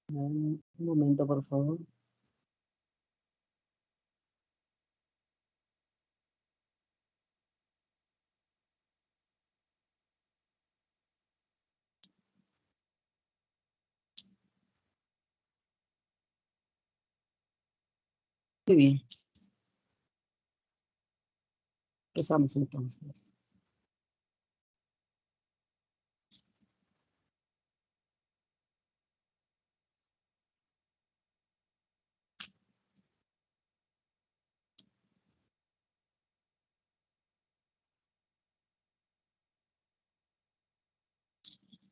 Un momento, por favor. Muy bien, empezamos entonces.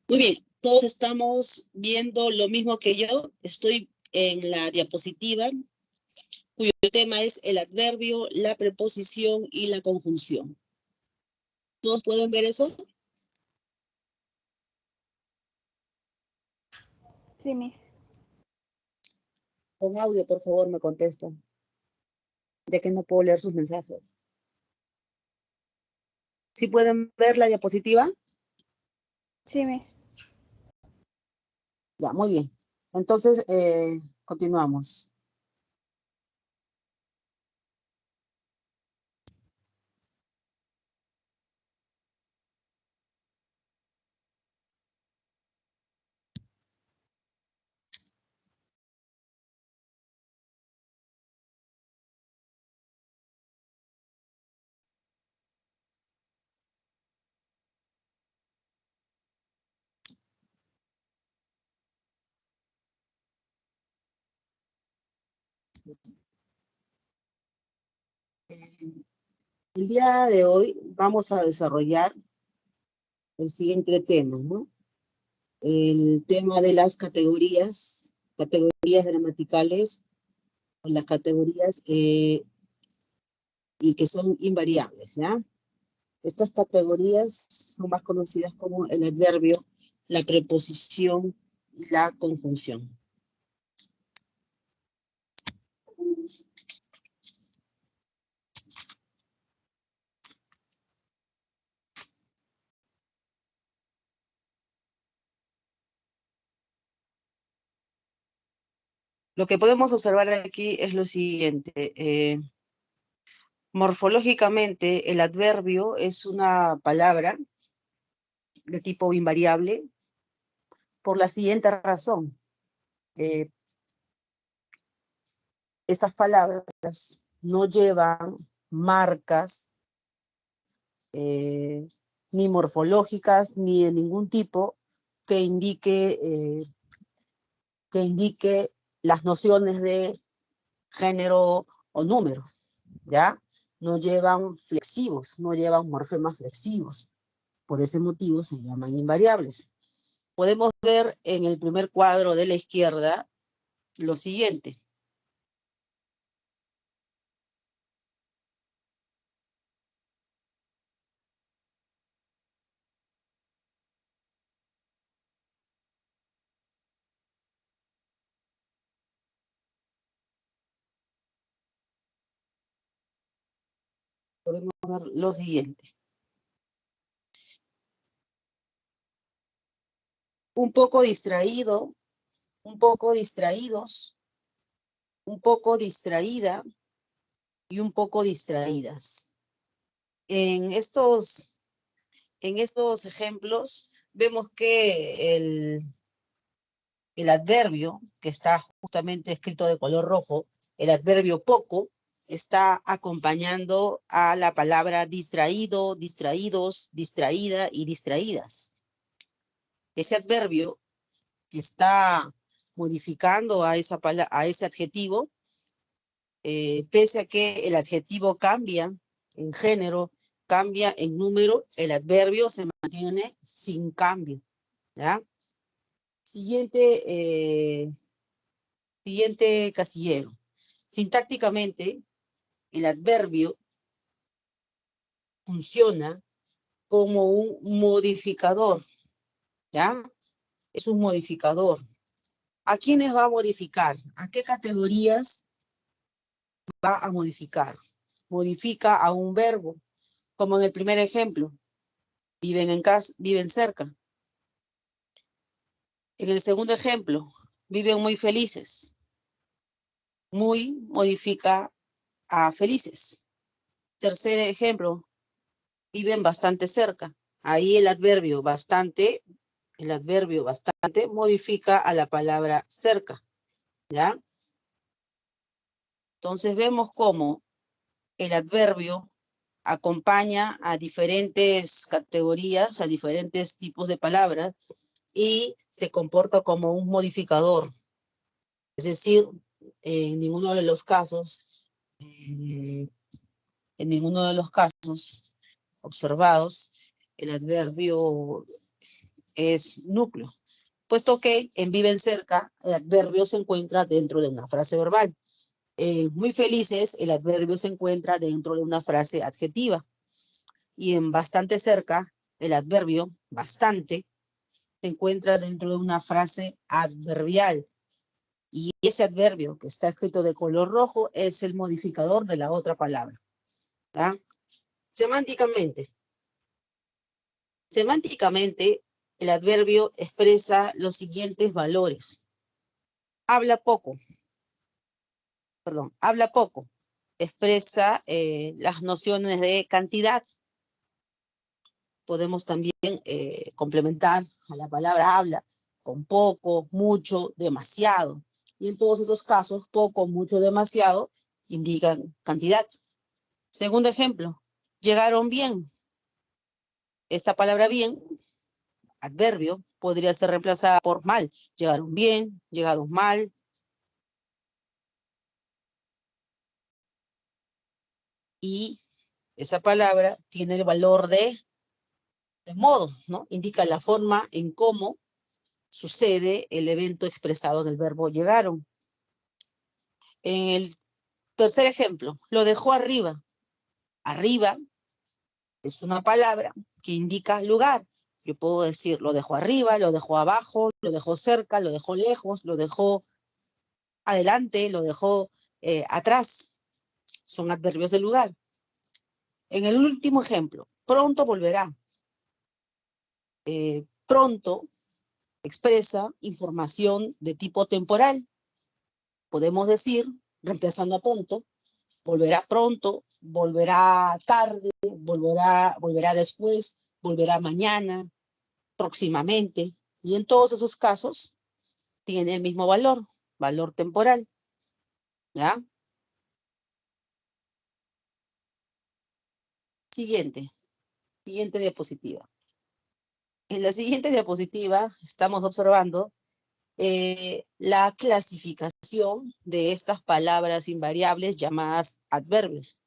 Muy bien, todos estamos viendo lo mismo que yo. Estoy en la diapositiva, cuyo tema es el adverbio, la preposición y la conjunción. ¿Todos pueden ver eso? Sí, Miss. Con audio, por favor, me contestan, ya que no puedo leer sus mensajes. ¿Sí pueden ver la diapositiva? Sí, Miss. Ya, muy bien. Entonces, continuamos. El día de hoy vamos a desarrollar el siguiente tema, ¿no? El tema de las categorías gramaticales, o las categorías y que son invariables, ¿ya? Estas categorías son más conocidas como el adverbio, la preposición y la conjunción. Lo que podemos observar aquí es lo siguiente. Morfológicamente, el adverbio es una palabra de tipo invariable por la siguiente razón. Estas palabras no llevan marcas ni morfológicas ni de ningún tipo que indique las nociones de género o número, ¿ya? No llevan flexivos, no llevan morfemas flexivos. Por ese motivo se llaman invariables. Podemos ver en el primer cuadro de la izquierda lo siguiente. Podemos ver lo siguiente. Un poco distraído, un poco distraídos, un poco distraída y un poco distraídas. En estos ejemplos vemos que el adverbio, que está justamente escrito de color rojo, el adverbio poco, está acompañando a la palabra distraído, distraídos, distraída y distraídas. Ese adverbio que está modificando a ese adjetivo, pese a que el adjetivo cambia en género, cambia en número, el adverbio se mantiene sin cambio, ¿ya? Siguiente casillero. Sintácticamente, el adverbio funciona como un modificador, ¿ya? Es un modificador. ¿A quiénes va a modificar? ¿A qué categorías va a modificar? Modifica a un verbo, como en el primer ejemplo. Viven en casa, viven cerca. En el segundo ejemplo, Viven muy felices. Muy modifica a felices. Tercer ejemplo, viven bastante cerca. Ahí el adverbio bastante modifica a la palabra cerca, ¿ya? Entonces vemos cómo el adverbio acompaña a diferentes categorías, a diferentes tipos de palabras y se comporta como un modificador. Es decir, en ninguno de los casos, observados, el adverbio es núcleo, puesto que en viven cerca, el adverbio se encuentra dentro de una frase verbal. Muy felices, el adverbio se encuentra dentro de una frase adjetiva. Y en bastante cerca, el adverbio bastante se encuentra dentro de una frase adverbial. Y ese adverbio que está escrito de color rojo es el modificador de la otra palabra. ¿Ya? Semánticamente, el adverbio expresa los siguientes valores. Habla poco. Expresa las nociones de cantidad. Podemos también complementar a la palabra habla con poco, mucho, demasiado. Y en todos esos casos, poco, mucho, demasiado indican cantidad. Segundo ejemplo, llegaron bien. Esta palabra bien, adverbio, podría ser reemplazada por mal. Llegaron bien, llegaron mal. Y esa palabra tiene el valor de modo, ¿no? Indica la forma en cómo sucede el evento expresado en el verbo llegaron. En el tercer ejemplo, lo dejó arriba. Arriba es una palabra que indica lugar. Yo puedo decir, lo dejó arriba, lo dejó abajo, lo dejó cerca, lo dejó lejos, lo dejó adelante, lo dejó atrás. Son adverbios de lugar. En el último ejemplo, pronto volverá. Pronto expresa información de tipo temporal. Podemos decir, reemplazando a pronto, pronto, volverá tarde, volverá después, volverá mañana, próximamente. Y en todos esos casos tiene el mismo valor temporal. ¿Ya? Siguiente diapositiva. En la siguiente diapositiva estamos observando la clasificación de estas palabras invariables llamadas adverbios.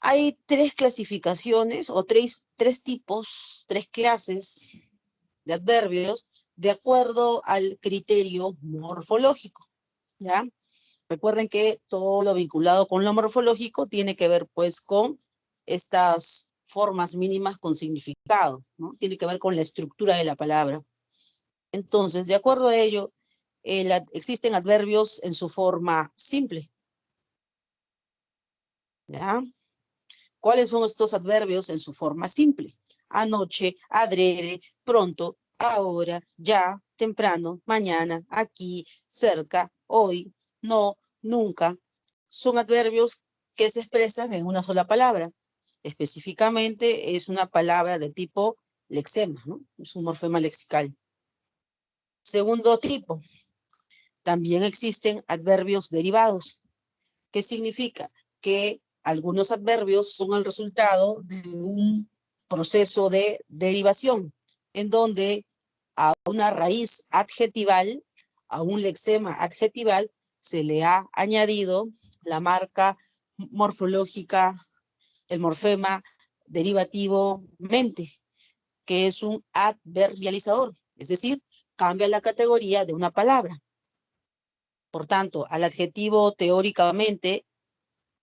Hay tres clasificaciones o tres tipos, tres clases de adverbios de acuerdo al criterio morfológico, ¿ya? Recuerden que todo lo vinculado con lo morfológico tiene que ver pues con estas formas mínimas con significado, ¿no? Tiene que ver con la estructura de la palabra. Entonces, de acuerdo a ello, existen adverbios en su forma simple, ¿ya? ¿Cuáles son estos adverbios en su forma simple? Anoche, adrede, pronto, ahora, ya, temprano, mañana, aquí, cerca, hoy, no, nunca. Son adverbios que se expresan en una sola palabra. Específicamente es una palabra de tipo lexema, ¿no? Es un morfema lexical. Segundo tipo, también existen adverbios derivados. ¿Qué significa? Que algunos adverbios son el resultado de un proceso de derivación, en donde a una raíz adjetival, a un lexema adjetival, se le ha añadido la marca morfológica, el morfema derivativo mente, que es un adverbializador, es decir, cambia la categoría de una palabra. Por tanto, al adjetivo teóricamente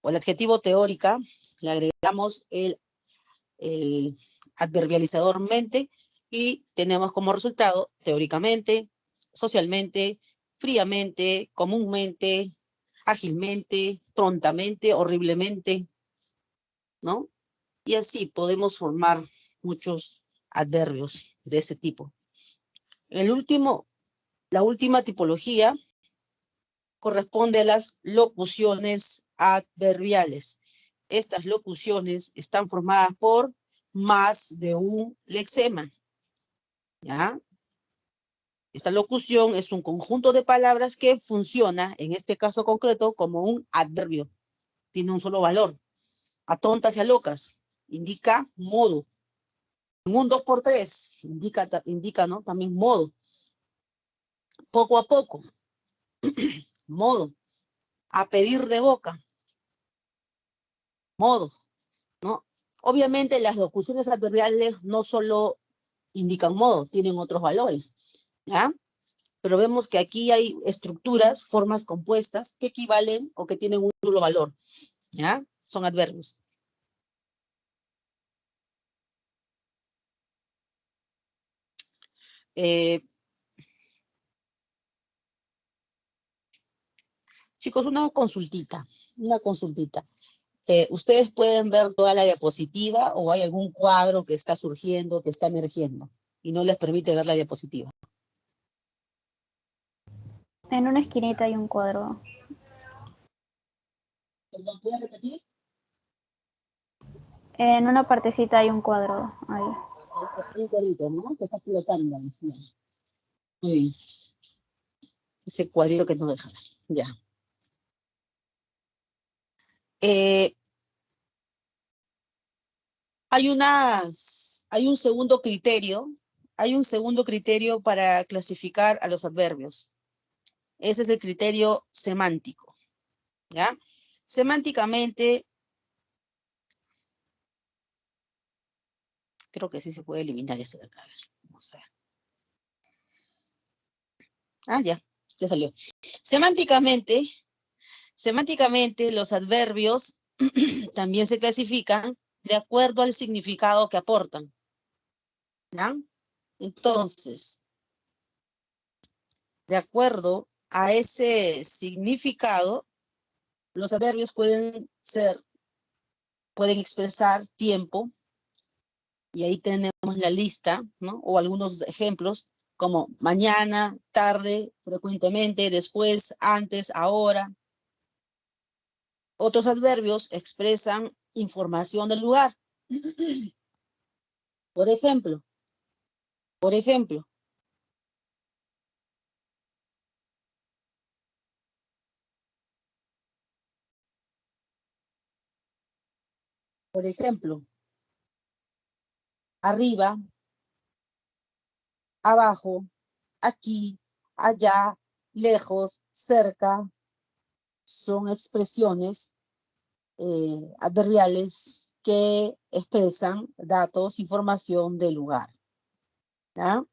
o al adjetivo teórica le agregamos el adverbializador mente y tenemos como resultado teóricamente, socialmente, fríamente, comúnmente, ágilmente, prontamente, horriblemente, ¿no? Y así podemos formar muchos adverbios de ese tipo. El último La última tipología corresponde a las locuciones adverbiales. Estas locuciones están formadas por más de un lexema, ¿ya? Esta locución es un conjunto de palabras que funciona, en este caso concreto, como un adverbio. Tiene un solo valor. A tontas y a locas, indica modo. En un 2x3, indica ¿no? También modo. Poco a poco, modo. A pedir de boca, modo, ¿no? Obviamente las locuciones adverbiales no solo indican modo, tienen otros valores, ¿ya? Pero vemos que aquí hay estructuras, formas compuestas que equivalen o que tienen un solo valor, ¿ya? Son adverbios. Chicos, una consultita. Ustedes pueden ver toda la diapositiva o hay algún cuadro que está surgiendo, que está emergiendo y no les permite ver la diapositiva. En una esquinita hay un cuadro. ¿Perdón, puedes repetir? En una partecita hay un cuadro. Ahí. Un cuadrito, ¿no? Que está flotando ahí. Ya. Muy bien. Ese cuadrito que no deja ver. Ya. Hay un segundo criterio. Hay un segundo criterio para clasificar a los adverbios. Ese es el criterio semántico, ¿ya? Semánticamente, creo que sí se puede eliminar esto de acá. A ver, vamos a ver. Ah, ya salió. Semánticamente, los adverbios también se clasifican de acuerdo al significado que aportan, ¿ya? Entonces, de acuerdo a ese significado, los adverbios pueden expresar tiempo, y ahí tenemos la lista, ¿no? O algunos ejemplos, como mañana, tarde, frecuentemente, después, antes, ahora. Otros adverbios expresan información del lugar. Por ejemplo, por ejemplo, arriba, abajo, aquí, allá, lejos, cerca, son expresiones adverbiales que expresan datos, información del lugar, ¿ya?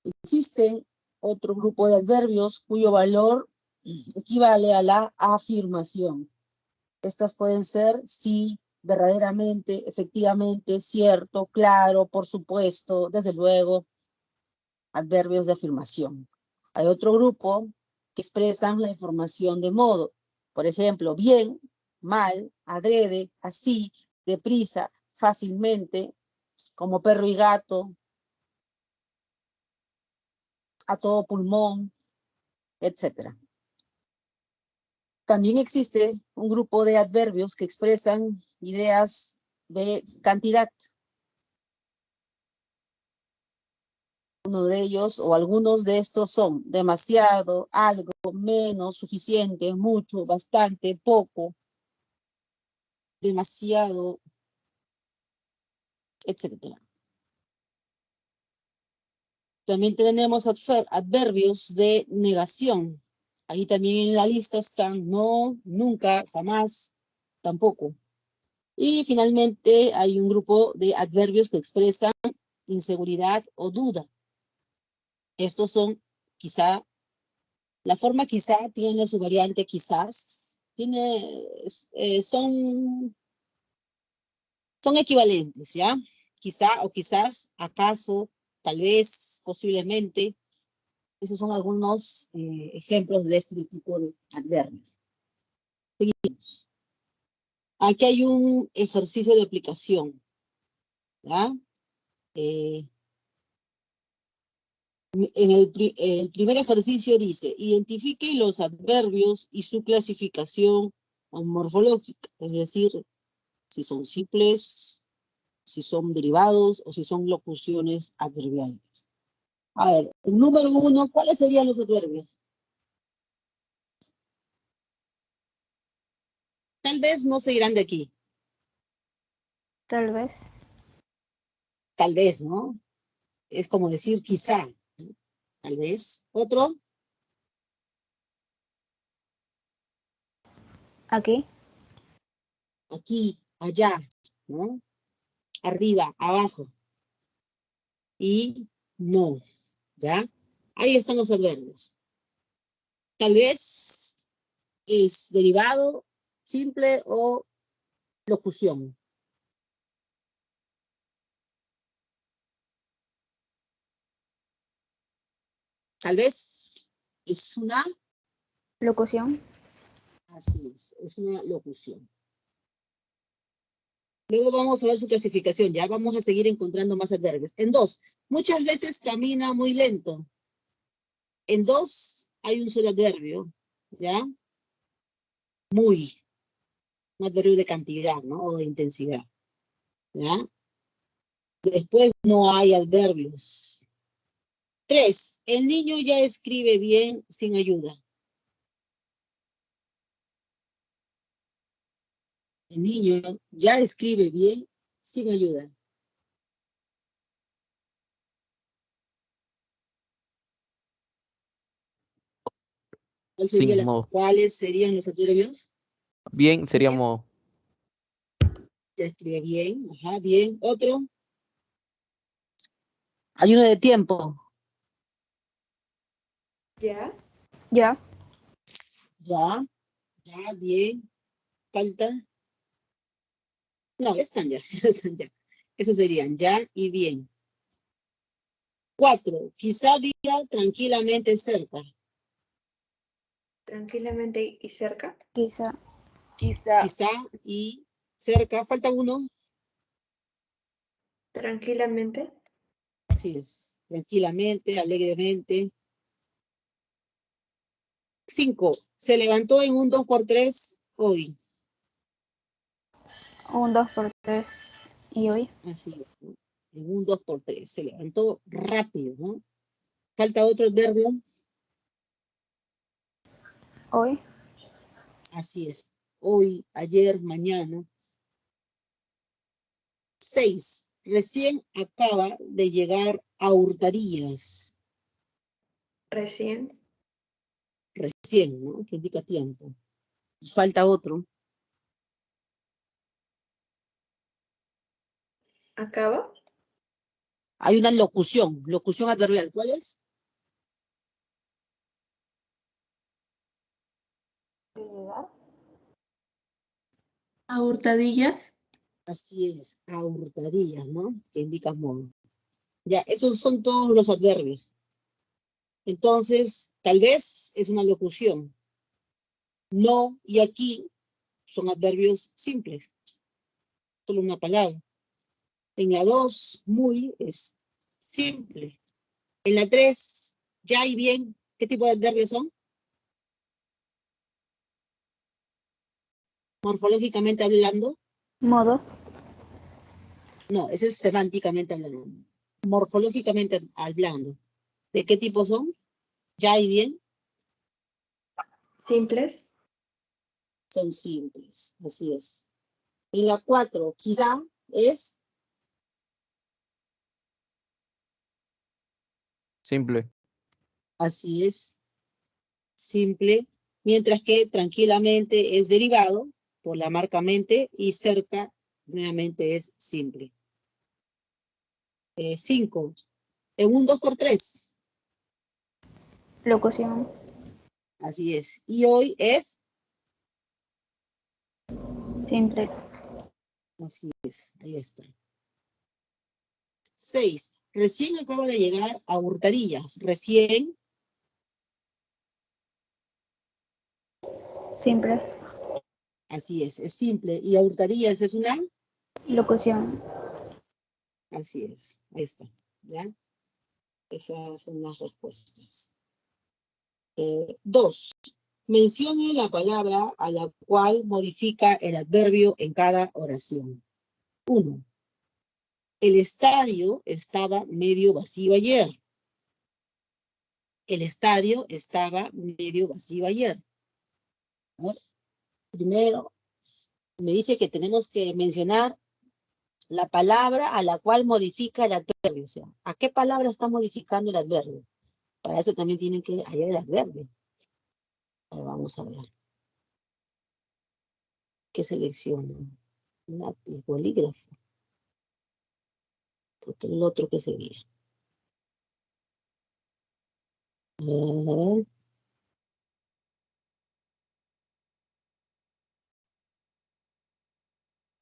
Existen otro grupo de adverbios cuyo valor equivale a la afirmación. Estas pueden ser sí, verdaderamente, efectivamente, cierto, claro, por supuesto, desde luego, adverbios de afirmación. Hay otro grupo que expresan la información de modo. Por ejemplo, bien, mal, adrede, así, deprisa, fácilmente, como perro y gato, a todo pulmón, etc. También existe un grupo de adverbios que expresan ideas de cantidad. Uno de ellos o algunos de estos son demasiado, algo, menos, suficiente, mucho, bastante, poco, demasiado, etc. También tenemos adverbios de negación. Ahí también en la lista están no, nunca, jamás, tampoco. Y finalmente hay un grupo de adverbios que expresan inseguridad o duda. Estos son quizá, la forma quizá tiene su variante quizás, son equivalentes, ¿ya? Quizá o quizás, acaso, tal vez, posiblemente. Esos son algunos ejemplos de este tipo de adverbios. Seguimos. Aquí hay un ejercicio de aplicación, ¿ya? En el primer ejercicio dice, identifique los adverbios y su clasificación morfológica, es decir, si son simples, si son derivados o si son locuciones adverbiales. A ver, el número 1, ¿cuáles serían los adverbios? Tal vez no se irán de aquí. Tal vez. Tal vez, ¿no? Es como decir quizá. Tal vez. Otro, Aquí. aquí, allá, ¿no? Arriba, abajo. Y no, ¿ya? Ahí están los adverbios. Tal vez es derivado, simple o locución. Tal vez es una, Locución. así es una locución. Luego vamos a ver su clasificación, ya vamos a seguir encontrando más adverbios. En 2, muchas veces camina muy lento. En 2 hay un solo adverbio, ¿ya? Muy, un adverbio de cantidad, ¿no? O de intensidad, ¿ya? Después no hay adverbios. 3, el niño ya escribe bien sin ayuda. El niño ya escribe bien sin ayuda. Sin modo. ¿Cuáles serían los adverbios? Bien, seríamos Ya escribe bien, ajá, bien. Otro. Hay uno de tiempo. Ya, Ya. Ya, ya, bien. Falta. No, ya están ya, ya están ya. Esos serían ya y bien. 4, quizá viva tranquilamente cerca. tranquilamente y cerca. Quizá. Quizá y cerca. Falta uno. Tranquilamente. Así es. Tranquilamente, alegremente. 5, se levantó en un 2x3 hoy. Un 2 por 3. ¿Y hoy? Así es, ¿no? En un 2x3. Se levantó rápido, ¿no? Falta otro adverbio. Hoy. Así es. Hoy, ayer, mañana. 6, recién acaba de llegar a Hurtadillas. Recién. Recién, ¿no? Que indica tiempo. Y falta otro. Acaba. Hay una locución, locución adverbial. ¿Cuál es? A hurtadillas. Así es, a Hurtadillas, ¿no? Que indica modo. Ya, esos son todos los adverbios. Entonces, tal vez es una locución. No y aquí son adverbios simples. Solo una palabra. En la 2, muy es simple. En la 3, ya y bien. ¿Qué tipo de adverbios son? Morfológicamente hablando. Modo. No, eso es semánticamente hablando. Morfológicamente hablando. ¿De qué tipo son? Ya y bien. Simples. Son simples. Así es. En la 4, quizá es simple. así es. Simple. Mientras que tranquilamente es derivado por la marca mente y cerca nuevamente es simple. 5. En un 2x3. Locución. Así es. Y hoy es, Simple. así es. Ahí está. 6. Recién acaba de llegar a Hurtadillas. Recién, Simple. así es simple. Y a Hurtadillas es una, Locución. así es. Ahí está. ¿Ya? Esas son las respuestas. 2. Mencione la palabra a la cual modifica el adverbio en cada oración. 1. El estadio estaba medio vacío ayer. El estadio estaba medio vacío ayer. A ver, primero, me dice que tenemos que mencionar la palabra a la cual modifica el adverbio. O sea, ¿a qué palabra está modificando el adverbio? Para eso también tienen que hallar el adverbio. Ahora vamos a ver. ¿Qué selecciono? Lápiz, bolígrafo. Porque el otro, ¿qué sería? A ver.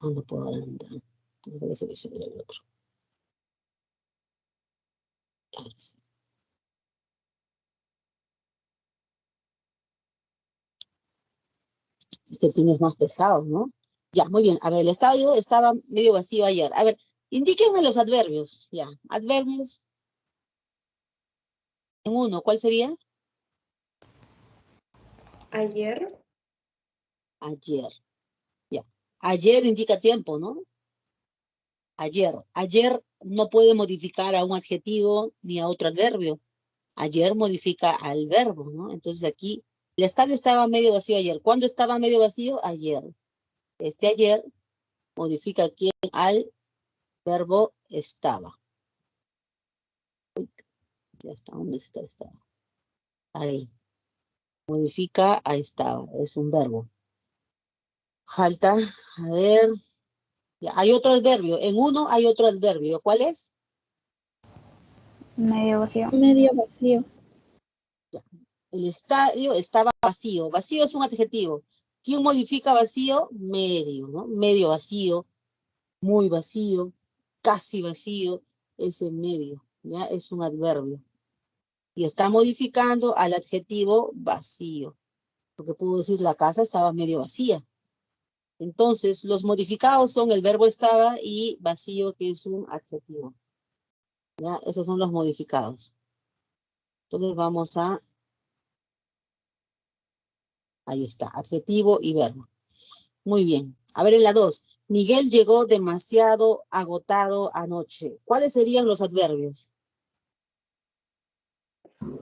No puedo adelantar. Voy a seleccionar el otro. Ahora sí. Este tiene más pesado, ¿no? Ya, muy bien. A ver, el estadio estaba medio vacío ayer. A ver, indíquenme los adverbios. Ya, adverbios. En uno, ¿cuál sería? Ayer. Ayer. Ya. Ayer indica tiempo, ¿no? Ayer. Ayer no puede modificar a un adjetivo ni a otro adverbio. Ayer modifica al verbo, ¿no? Entonces aquí, el estadio estaba medio vacío ayer. ¿Cuándo estaba medio vacío? Ayer. Este ayer modifica aquí al verbo estaba. Uy, ya está, ¿dónde está el estaba? Ahí. Modifica a estaba, es un verbo. Falta, a ver, ya, hay otro adverbio. En uno hay otro adverbio. ¿Cuál es? Medio vacío. Medio vacío. El estadio estaba vacío. Vacío es un adjetivo. ¿Quién modifica vacío? Medio, ¿no? Medio vacío, muy vacío, casi vacío, es el medio, ¿ya? Es un adverbio. Y está modificando al adjetivo vacío. Porque puedo decir la casa estaba medio vacía. Entonces, los modificados son el verbo estaba y vacío, que es un adjetivo. ¿Ya? Esos son los modificados. Entonces vamos a... Ahí está, adjetivo y verbo. Muy bien. A ver, en la 2. Miguel llegó demasiado agotado anoche. ¿Cuáles serían los adverbios?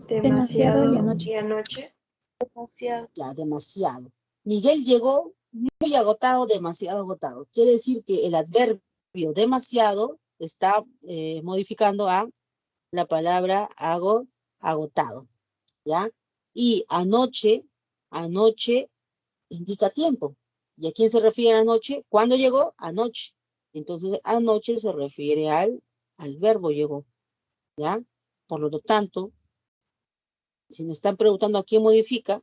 Demasiado y anoche. y anoche. Demasiado. Ya, demasiado. Miguel llegó muy agotado, demasiado agotado. Quiere decir que el adverbio demasiado está modificando a la palabra agotado, ¿ya? Y anoche, anoche indica tiempo. ¿Y a quién se refiere anoche? ¿Cuándo llegó? Anoche. Entonces, anoche se refiere al verbo llegó, ¿ya? Por lo tanto, si me están preguntando a quién modifica,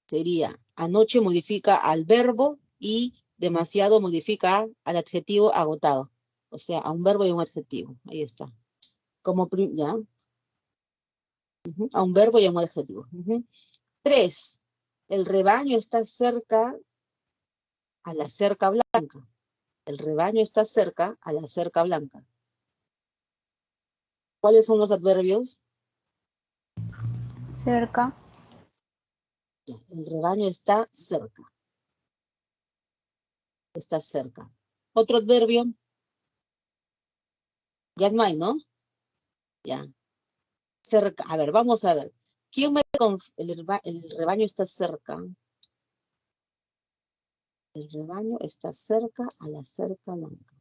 sería anoche modifica al verbo y demasiado modifica al adjetivo agotado. O sea, a un verbo y a un adjetivo. Ahí está. Como ya. A un verbo y a un adjetivo. 3. El rebaño está cerca a la cerca blanca. El rebaño está cerca a la cerca blanca. ¿Cuáles son los adverbios? Cerca. El rebaño está cerca. Está cerca. Otro adverbio. Ya no hay, ¿no? Ya. Cerca. A ver, vamos a ver. ¿Quién me el rebaño está cerca? El rebaño está cerca a la cerca blanca.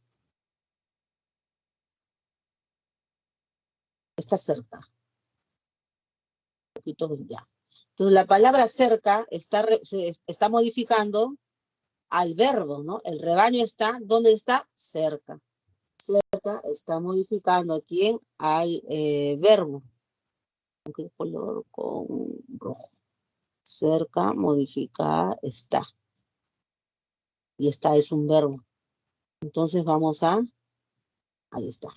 Está cerca. Un poquito ya. Entonces, la palabra cerca está modificando al verbo, ¿no? El rebaño está, ¿dónde está? Cerca. Cerca está modificando a quién? Al verbo. ¿Qué color? Con rojo. Cerca modifica está. Y está es un verbo. Entonces vamos a... Ahí está.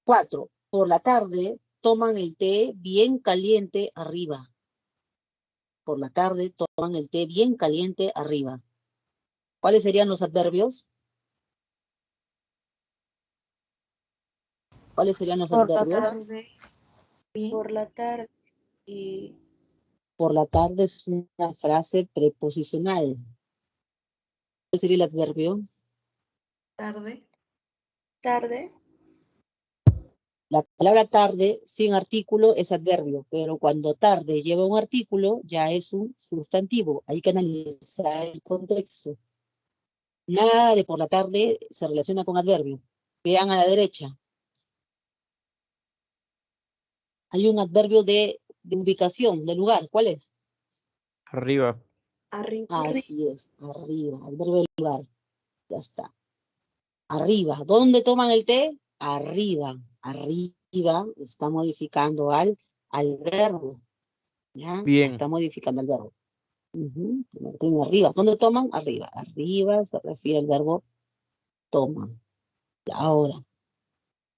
4. Por la tarde toman el té bien caliente arriba. Por la tarde toman el té bien caliente arriba. ¿Cuáles serían los adverbios? ¿Cuáles serían los Por la adverbios? tarde, Bien. por la tarde y Por la tarde es una frase preposicional. ¿Cuál sería el adverbio? tarde, La palabra tarde sin artículo es adverbio, pero cuando tarde lleva un artículo ya es un sustantivo. Hay que analizar el contexto. Nada de por la tarde se relaciona con adverbio. Vean a la derecha. Hay un adverbio de ubicación, de lugar. ¿Cuál es? Arriba. arriba, Así es, arriba, adverbio de lugar. Ya está. Arriba. ¿Dónde toman el té? Arriba. Arriba está modificando al verbo. ¿Ya? Bien. Está modificando el verbo. Tengo arriba. ¿Dónde toman? Arriba. Arriba se refiere al verbo toman. Y ahora,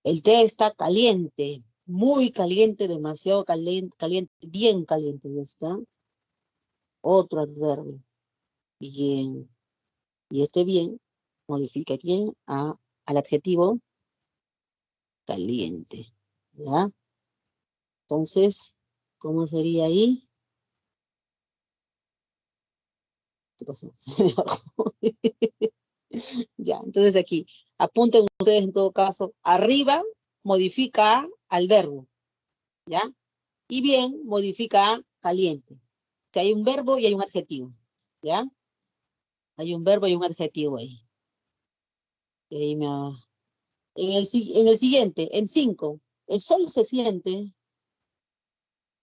el té está caliente, muy caliente, demasiado caliente, caliente, bien caliente. ¿Ya está? Otro adverbio. Bien. Y este bien modifica quién al adjetivo caliente. ¿Ya? Entonces, ¿cómo sería ahí? ¿Qué pasó? Se me bajó. Ya, entonces aquí, apunten ustedes en todo caso, arriba modifica al verbo, ¿ya? Y bien modifica a caliente. Que hay un verbo y hay un adjetivo, ¿ya? Hay un verbo y un adjetivo ahí. Ahí en el siguiente, en 5, el sol se siente,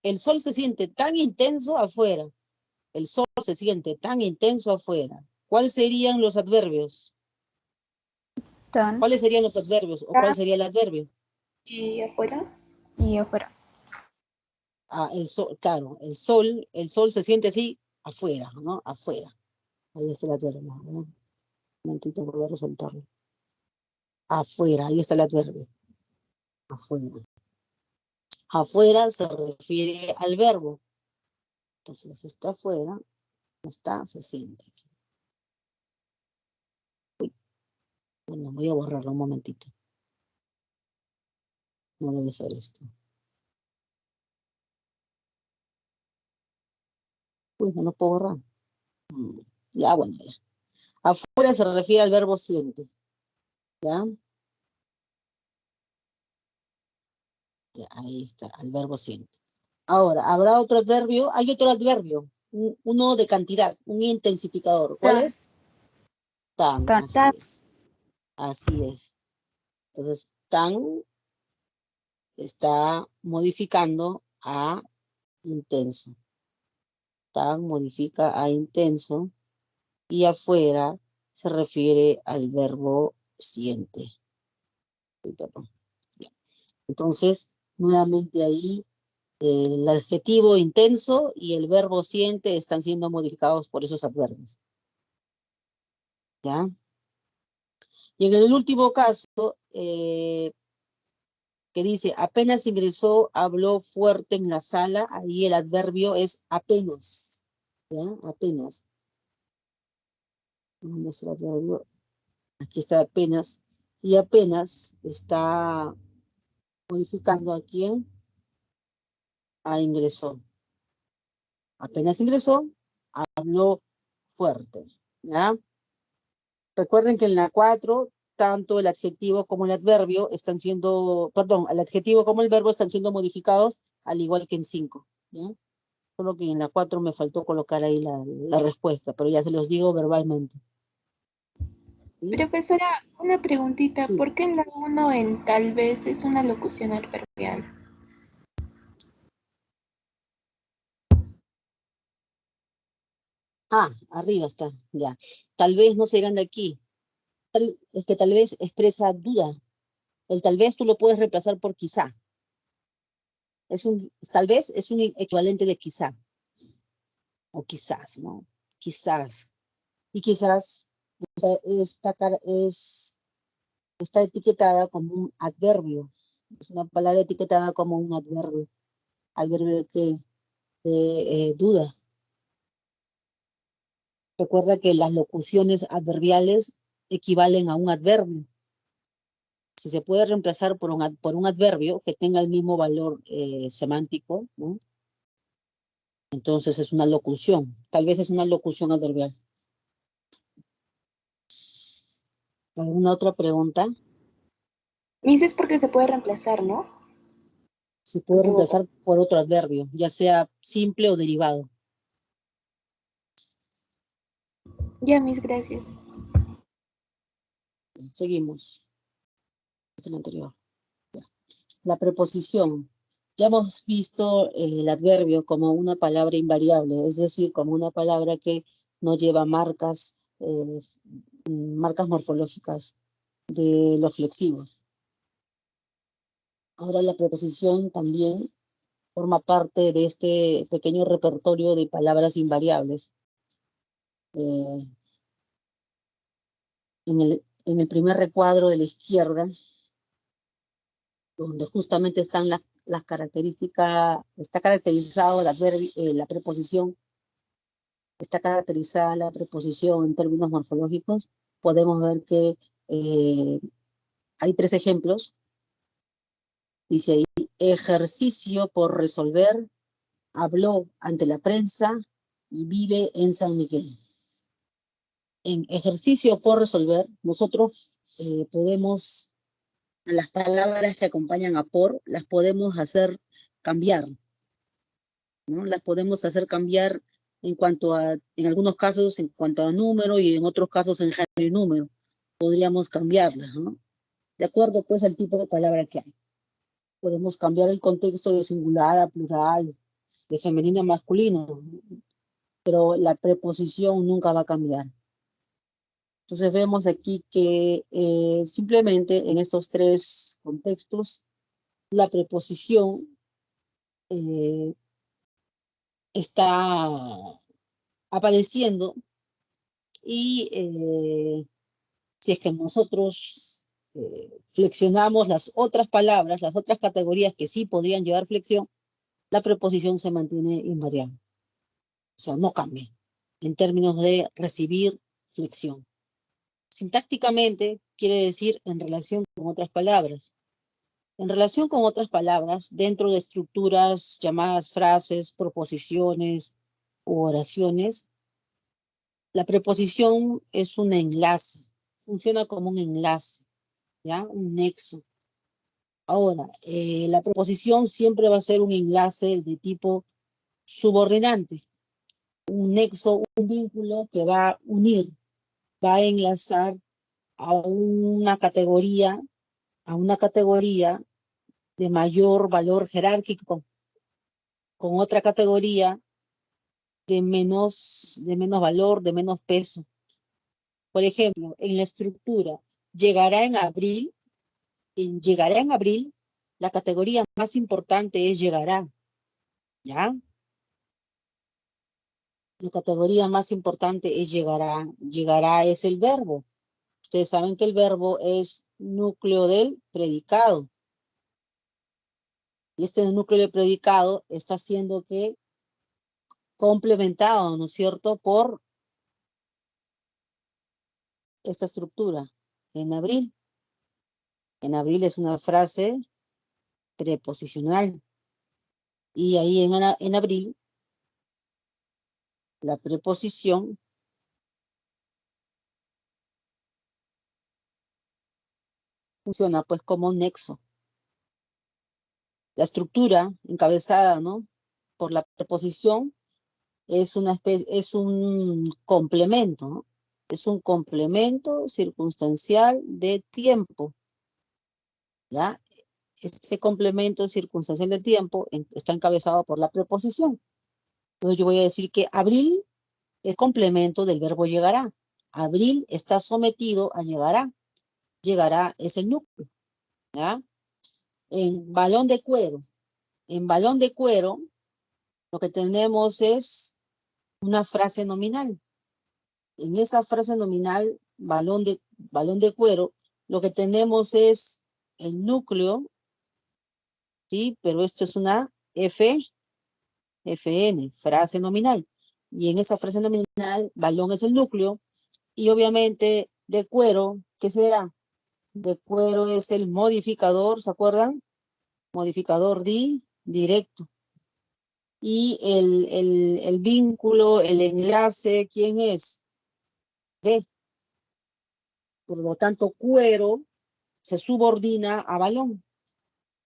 el sol se siente tan intenso afuera. El sol se siente tan intenso afuera. ¿Cuáles serían los adverbios? tan ¿Cuáles serían los adverbios? ¿O cuál sería el adverbio? y afuera, y afuera. El sol, claro, el sol se siente así afuera, ¿no? Afuera. Ahí está el adverbio. Un momentito, voy a resaltarlo. Afuera, ahí está el adverbio. Afuera. Afuera se refiere al verbo. Entonces, está afuera, está, se siente. Uy, bueno, voy a borrarlo un momentito. No debe ser esto. Uy, no lo puedo borrar. Ya, bueno, ya. Afuera se refiere al verbo siente. ¿Ya? Ya, ahí está, al verbo siente. Ahora, ¿habrá otro adverbio? Hay otro adverbio, uno de cantidad, un intensificador. ¿Cuál Tan, es? Tan, tan, así es. Así es. Entonces, tan está modificando a intenso. Tan modifica a intenso y afuera se refiere al verbo siente. Uy, perdón. Ya. Entonces, nuevamente ahí el adjetivo intenso y el verbo siente están siendo modificados por esos adverbios. ¿Ya? Y en el último caso, que dice, apenas ingresó, habló fuerte en la sala, ahí el adverbio es apenas. ¿Ya? Apenas. ¿Dónde es el adverbio? Aquí está apenas. Y apenas está modificando a quién? A ingresó. Apenas ingresó, habló fuerte. ¿Ya? Recuerden que en la 4, tanto el adjetivo como el adverbio están siendo, perdón, el adjetivo como el verbo están siendo modificados, al igual que en 5. ¿Ya? Solo que en la 4 me faltó colocar ahí la respuesta, pero ya se los digo verbalmente. ¿Sí? profesora, una preguntita, Sí. ¿por qué en la uno el tal vez es una locución adverbial? Arriba está, ya. Tal vez no serán de aquí. Es que tal vez expresa duda. El tal vez tú lo puedes reemplazar por quizá. Tal vez es un equivalente de quizá. O quizás, ¿no? Quizás. Y quizás está etiquetada como un adverbio. Es una palabra etiquetada como un adverbio. ¿Adverbio de qué? De duda. Recuerda que las locuciones adverbiales equivalen a un adverbio. Si se puede reemplazar por un adverbio que tenga el mismo valor semántico, ¿no? Entonces es una locución. Tal vez es una locución adverbial. ¿Alguna otra pregunta? Me dices porque se puede reemplazar, ¿no? Se ¿Me puede equivoco? reemplazar por otro adverbio, ya sea simple o derivado. Ya, mis gracias. Seguimos. Es el anterior. Ya. La preposición. Ya hemos visto el adverbio como una palabra invariable, es decir, como una palabra que no lleva marcas morfológicas de los flexivos. Ahora la preposición también forma parte de este pequeño repertorio de palabras invariables. En el primer recuadro de la izquierda, donde justamente están las características, está caracterizado la preposición, está caracterizada la preposición en términos morfológicos, podemos ver que hay 3 ejemplos. Dice ahí, ejercicio por resolver, habló ante la prensa y vive en San Miguel. En ejercicio por resolver, nosotros podemos, las palabras que acompañan a por, las podemos hacer cambiar, ¿no? Las podemos hacer cambiar en algunos casos en cuanto a número y en otros casos en género y número. Podríamos cambiarlas, ¿no? De acuerdo pues al tipo de palabra que hay. Podemos cambiar el contexto de singular a plural, de femenino a masculino, pero la preposición nunca va a cambiar. Entonces vemos aquí que simplemente en estos 3 contextos la preposición está apareciendo y si es que nosotros flexionamos las otras palabras, las otras categorías que sí podrían llevar flexión, la preposición se mantiene invariable. O sea, no cambia en términos de recibir flexión. Sintácticamente quiere decir en relación con otras palabras. En relación con otras palabras, dentro de estructuras llamadas frases, proposiciones u oraciones, la preposición es un enlace, funciona como un enlace, ¿ya? Un nexo. Ahora, la preposición siempre va a ser un enlace de tipo subordinante, un nexo, un vínculo que va a unir, va a enlazar a una categoría de mayor valor jerárquico con otra categoría de menos valor, de menos peso. Por ejemplo, en la estructura, llegará en abril, la categoría más importante es llegará, ¿ya? La categoría más importante es llegará. Llegará es el verbo. Ustedes saben que el verbo es núcleo del predicado. Y este núcleo del predicado está siendo que complementado, ¿no es cierto?, por esta estructura. En abril. En abril es una frase preposicional. Y ahí en abril, la preposición funciona pues como un nexo. La estructura encabezada, ¿no?, por la preposición es un complemento, ¿no? Es un complemento circunstancial de tiempo, ¿ya? Este complemento circunstancial de tiempo está encabezado por la preposición. Entonces yo voy a decir que abril es complemento del verbo llegará. Abril está sometido a llegará. Llegará es el núcleo, ¿ya? En balón de cuero. En balón de cuero lo que tenemos es una frase nominal. En esa frase nominal, balón de cuero, lo que tenemos es el núcleo, ¿sí? Pero esto es una FN, frase nominal. Y en esa frase nominal, balón es el núcleo, y obviamente de cuero, ¿qué será? de cuero es el modificador, ¿se acuerdan? Modificador directo. Y el vínculo, el enlace, ¿quién es? D. Por lo tanto, cuero se subordina a balón.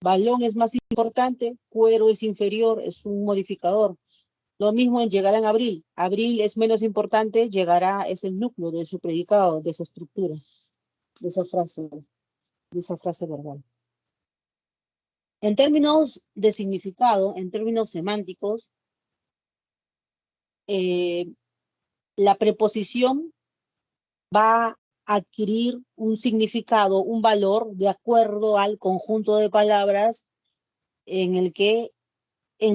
Balón es más importante, cuero es inferior, es un modificador. Lo mismo en llegará en abril. Abril es menos importante, llegará es el núcleo de su predicado, de esa estructura, de esa frase verbal. En términos de significado, en términos semánticos, la preposición va a adquirir un significado, un valor de acuerdo al conjunto de palabras en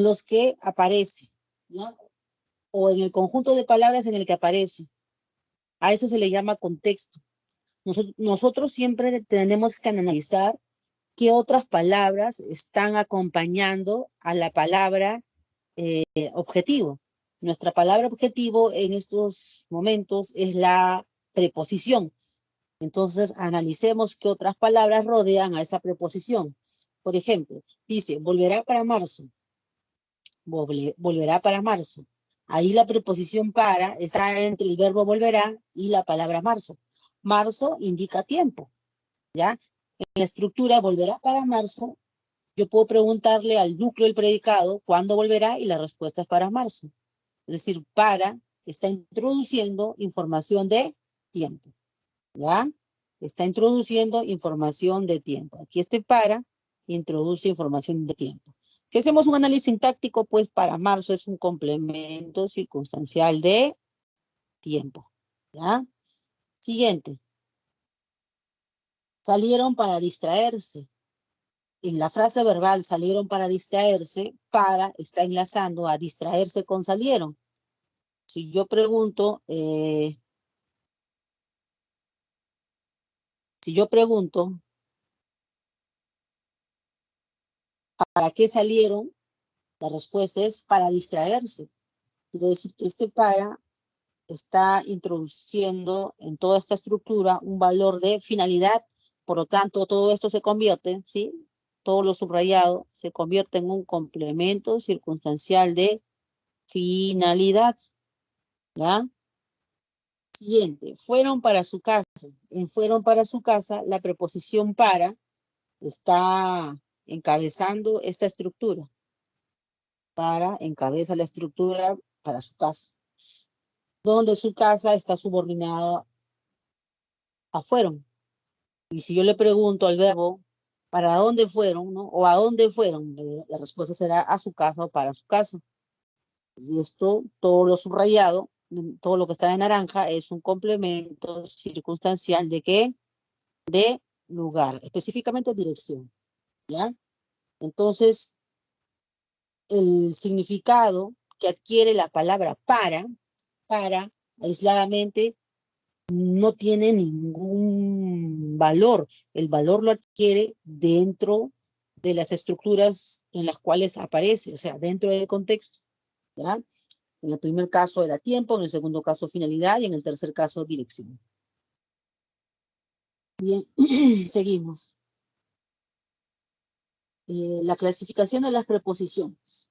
los que aparece, ¿no? O en el conjunto de palabras en el que aparece. A eso se le llama contexto. Nosotros siempre tenemos que analizar qué otras palabras están acompañando a la palabra objetivo. Nuestra palabra objetivo en estos momentos es la preposición. Entonces, analicemos qué otras palabras rodean a esa preposición. Por ejemplo, dice, volverá para marzo. Volverá para marzo. Ahí la preposición para está entre el verbo volverá y la palabra marzo. Marzo indica tiempo, ¿ya? En la estructura volverá para marzo, yo puedo preguntarle al núcleo del predicado cuándo volverá y la respuesta es para marzo. Es decir, para está introduciendo información de tiempo, ¿ya? Está introduciendo información de tiempo. Aquí este para introduce información de tiempo. Si hacemos un análisis sintáctico, pues para marzo es un complemento circunstancial de tiempo, ¿ya? Siguiente. Salieron para distraerse. En la frase verbal salieron para distraerse, para está enlazando a distraerse con salieron. Si yo pregunto, ¿para qué salieron? La respuesta es para distraerse. Quiere decir que este para está introduciendo en toda esta estructura un valor de finalidad. Por lo tanto, todo esto se convierte, ¿sí? Todo lo subrayado se convierte en un complemento circunstancial de finalidad, ¿ya? Siguiente, fueron para su casa. En fueron para su casa, la preposición para está encabezando esta estructura. Para encabeza la estructura para su casa. Donde su casa está subordinada a fueron. Y si yo le pregunto al verbo, ¿para dónde fueron? ¿No? O ¿a dónde fueron? La respuesta será a su casa o para su casa. Y esto, todo lo subrayado, todo lo que está de naranja, es un complemento circunstancial ¿de qué? De lugar, específicamente dirección, ¿ya? Entonces, el significado que adquiere la palabra para aisladamente, no tiene ningún valor. El valor lo adquiere dentro de las estructuras en las cuales aparece, o sea, dentro del contexto, ¿ya? En el primer caso era tiempo, en el segundo caso finalidad y en el tercer caso dirección. Bien, seguimos. La clasificación de las preposiciones.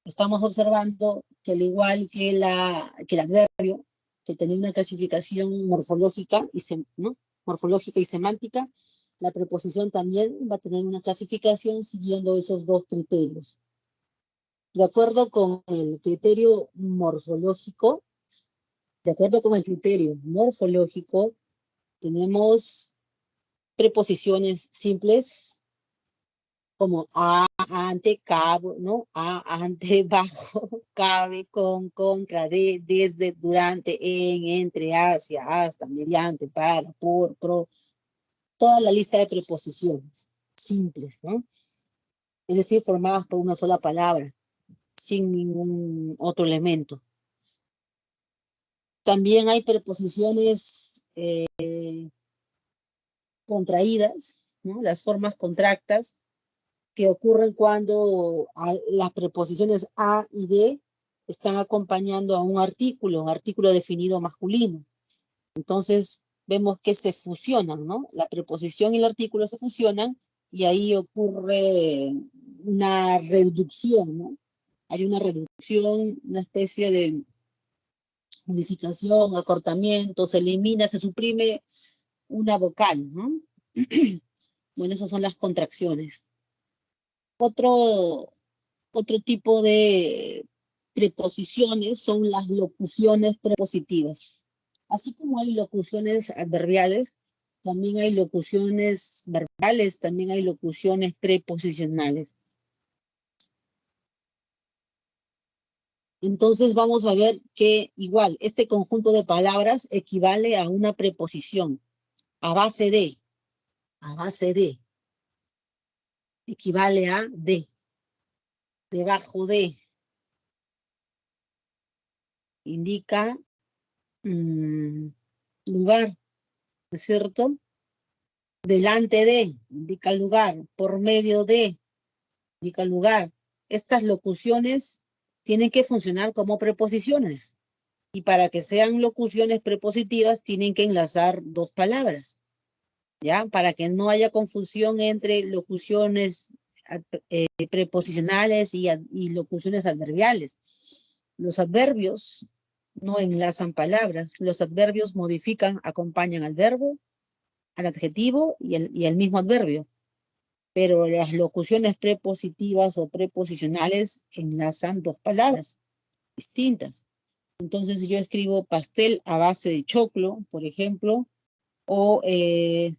Estamos observando que al igual que el adverbio, que tenía una clasificación morfológica y semántica, la preposición también va a tener una clasificación siguiendo esos dos criterios. De acuerdo con el criterio morfológico, tenemos preposiciones simples como a, ante, cabo, ¿no? A, ante, bajo, cabe, con, contra, de, desde, durante, en, entre, hacia, hasta, mediante, para, por, pro. Toda la lista de preposiciones simples, ¿no? Es decir, formadas por una sola palabra, sin ningún otro elemento. También hay preposiciones contraídas, ¿no? Las formas contractas, que ocurren cuando las preposiciones a y de están acompañando a un artículo definido masculino. Entonces, vemos que se fusionan, ¿no? La preposición y el artículo se fusionan y ahí ocurre una reducción, ¿no? Hay una reducción, una especie de modificación, acortamiento, se elimina, se suprime una vocal, ¿no? Bueno, esas son las contracciones. Otro tipo de preposiciones son las locuciones prepositivas. Así como hay locuciones adverbiales, también hay locuciones verbales, también hay locuciones preposicionales. Entonces vamos a ver que igual este conjunto de palabras equivale a una preposición a base de, equivale a de, debajo de, indica lugar, ¿no es cierto? Delante de, indica lugar, por medio de, indica lugar. Estas locuciones tienen que funcionar como preposiciones. Y para que sean locuciones prepositivas, tienen que enlazar dos palabras, ¿ya? Para que no haya confusión entre locuciones preposicionales y locuciones adverbiales. Los adverbios no enlazan palabras. Los adverbios modifican, acompañan al verbo, al adjetivo y el mismo adverbio. Pero las locuciones prepositivas o preposicionales enlazan dos palabras distintas. Entonces yo escribo pastel a base de choclo, por ejemplo, o se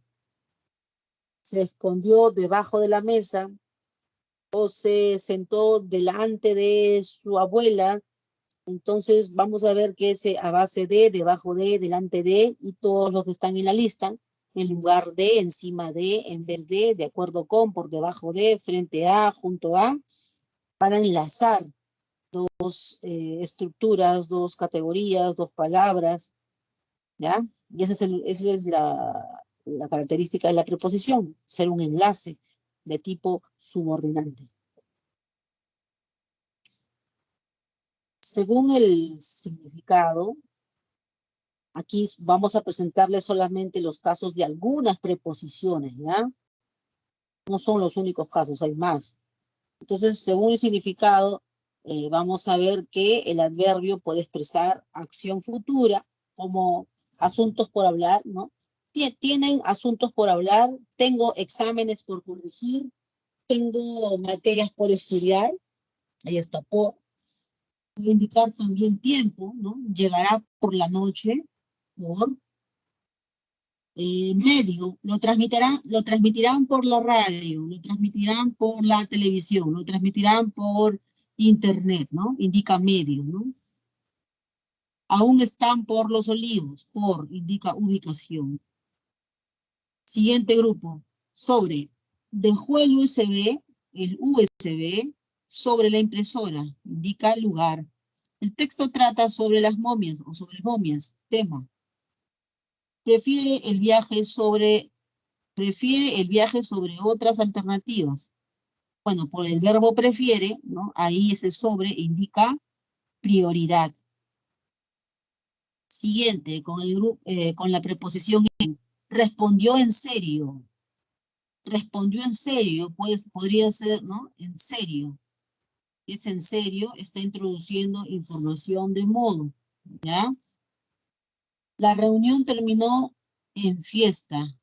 escondió debajo de la mesa, o se sentó delante de su abuela. Entonces vamos a ver que ese a base de, debajo de, delante de, y todos los que están en la lista, en lugar de, encima de, en vez de acuerdo con, por debajo de, frente a, junto a, para enlazar dos estructuras, dos categorías, dos palabras, ¿ya? Y esa es la característica de la preposición, ser un enlace de tipo subordinante. Según el significado, aquí vamos a presentarles solamente los casos de algunas preposiciones, ¿ya? No son los únicos casos, hay más. Entonces, según el significado, vamos a ver que el adverbio puede expresar acción futura, como asuntos por hablar, ¿no? Tienen asuntos por hablar, tengo exámenes por corregir, tengo materias por estudiar, ahí está por. Puede indicar también tiempo, ¿no? Llegará por la noche, por medio, lo transmitirán por la radio, lo transmitirán por la televisión, lo transmitirán por internet, ¿no? Indica medio, ¿no? Aún están por los olivos, por, indica ubicación. Siguiente grupo, sobre, dejó el USB sobre la impresora, indica lugar. El texto trata sobre las momias o sobre momias, tema. Prefiere el viaje sobre otras alternativas. Bueno, por el verbo prefiere, ¿no? Ahí ese sobre indica prioridad. Siguiente, con la preposición en. Respondió en serio. Respondió en serio, pues podría ser, ¿no? En serio. Es en serio, está introduciendo información de modo, ¿ya? La reunión terminó en fiesta.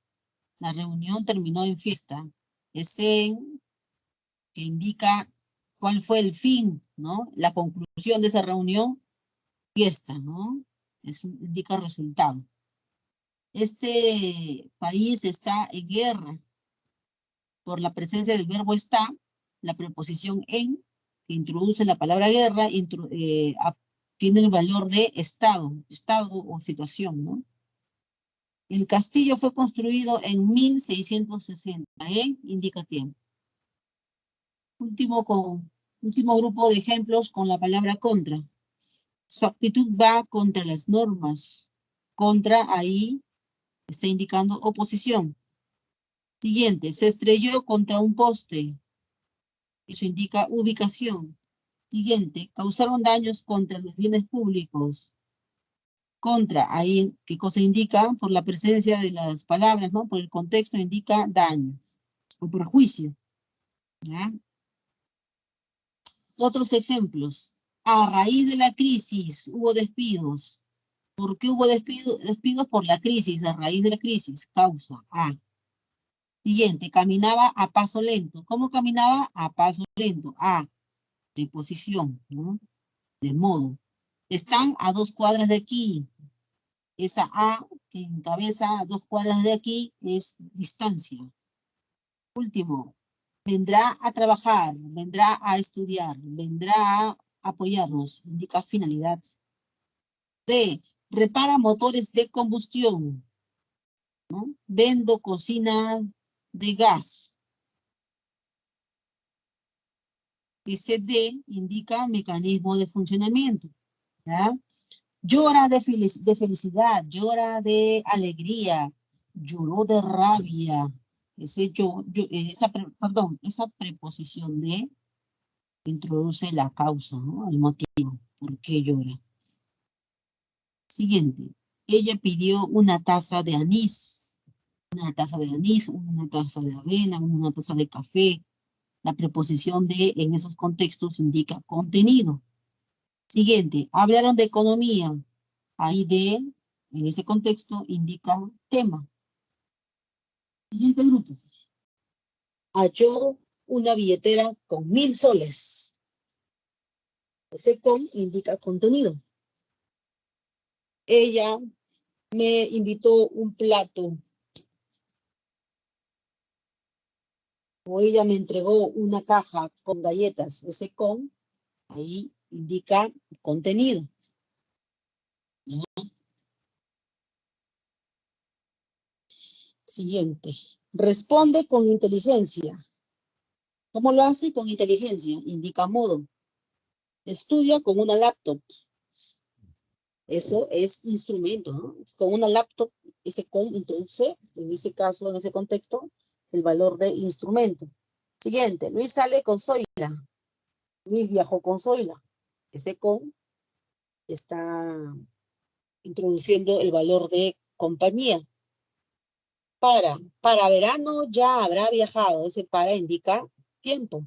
La reunión terminó en fiesta. Es en, que indica cuál fue el fin, ¿no? La conclusión de esa reunión, fiesta, ¿no? Indica resultado. Este país está en guerra. Por la presencia del verbo está, la preposición en, que introduce la palabra guerra, tiene el valor de estado o situación, ¿no? El castillo fue construido en 1660, indica tiempo. Último grupo de ejemplos con la palabra contra. Su actitud va contra las normas. Contra, ahí está indicando oposición. Siguiente, se estrelló contra un poste. Eso indica ubicación. Siguiente, causaron daños contra los bienes públicos. Contra, ahí, ¿qué cosa indica? Por la presencia de las palabras, ¿no? Por el contexto indica daño o perjuicio. ¿Ya? Otros ejemplos. A raíz de la crisis hubo despidos. ¿Por qué hubo despidos? Despidos por la crisis, a raíz de la crisis. Causa. A. Siguiente, caminaba a paso lento. ¿Cómo caminaba? A paso lento. A. Preposición, ¿no? De modo. Están a 2 cuadras de aquí. Esa A que encabeza a 2 cuadras de aquí es distancia. Último, vendrá a trabajar, vendrá a estudiar, vendrá a apoyarnos, indica finalidad. D, repara motores de combustión, ¿no? Vendo cocina de gas. Ese D indica mecanismo de funcionamiento, ¿ya? Llora de felicidad, llora de alegría, lloró de rabia. Esa preposición de introduce la causa, ¿no? El motivo, por qué llora. Siguiente. Ella pidió una taza de anís, una taza de avena, una taza de café. La preposición de en esos contextos indica contenido. Siguiente. Hablaron de economía. Ahí de, en ese contexto, indica tema. Siguiente grupo. Halló una billetera con 1000 soles. Ese con indica contenido. Ella me invitó un plato. O ella me entregó una caja con galletas. Ese con, ahí indica contenido. ¿No? Siguiente. Responde con inteligencia. ¿Cómo lo hace? Con inteligencia. Indica modo. Estudia con una laptop. Eso es instrumento, ¿no? Con una laptop, ese con introduce, en ese caso, en ese contexto, el valor de instrumento. Siguiente, Luis sale con Zoila. Luis viajó con Zoila. Ese con está introduciendo el valor de compañía. Para verano ya habrá viajado. Ese para indica tiempo,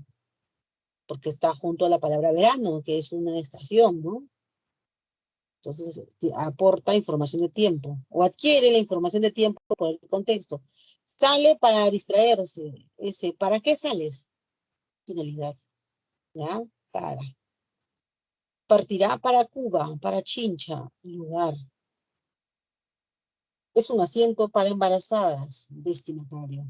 porque está junto a la palabra verano, que es una estación, ¿no? Entonces, aporta información de tiempo o adquiere la información de tiempo por el contexto. Sale para distraerse. ¿Para qué sales? Finalidad. ¿Ya? Para. Partirá para Cuba, para Chincha, lugar. Es un asiento para embarazadas, destinatario.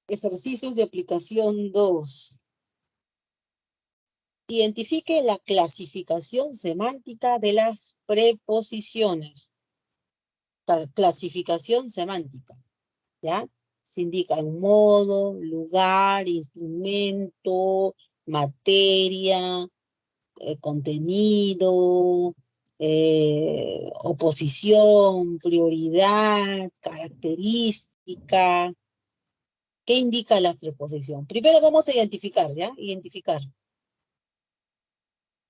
Ejercicios de aplicación 2. Identifique la clasificación semántica de las preposiciones. Clasificación semántica, ¿ya? Se indica en modo, lugar, instrumento, materia, contenido, oposición, prioridad, característica. ¿Qué indica la preposición? Primero vamos a identificar, ¿ya? Identificar.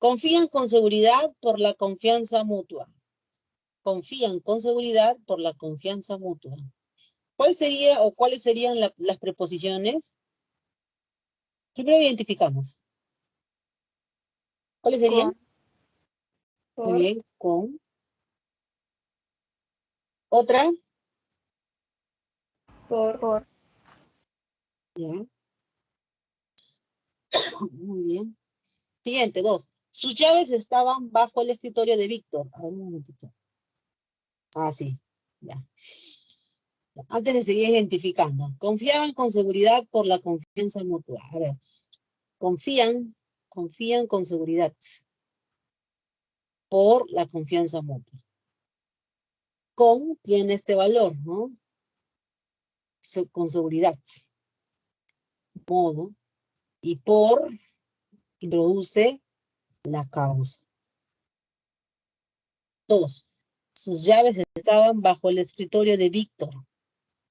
Confían con seguridad por la confianza mutua. Confían con seguridad por la confianza mutua. ¿Cuál sería o cuáles serían las preposiciones? Primero identificamos. ¿Cuáles serían? Muy bien, con. Otra. Por. Ya. Muy bien. Siguiente, 2. Sus llaves estaban bajo el escritorio de Víctor. A ver, un momentito. Ah, sí. Ya. Antes de seguir identificando. Confiaban con seguridad por la confianza mutua. A ver. Confían con seguridad por la confianza mutua. Con tiene este valor, ¿no? Con seguridad. Modo. Y por introduce la causa. 2. Sus llaves estaban bajo el escritorio de Víctor.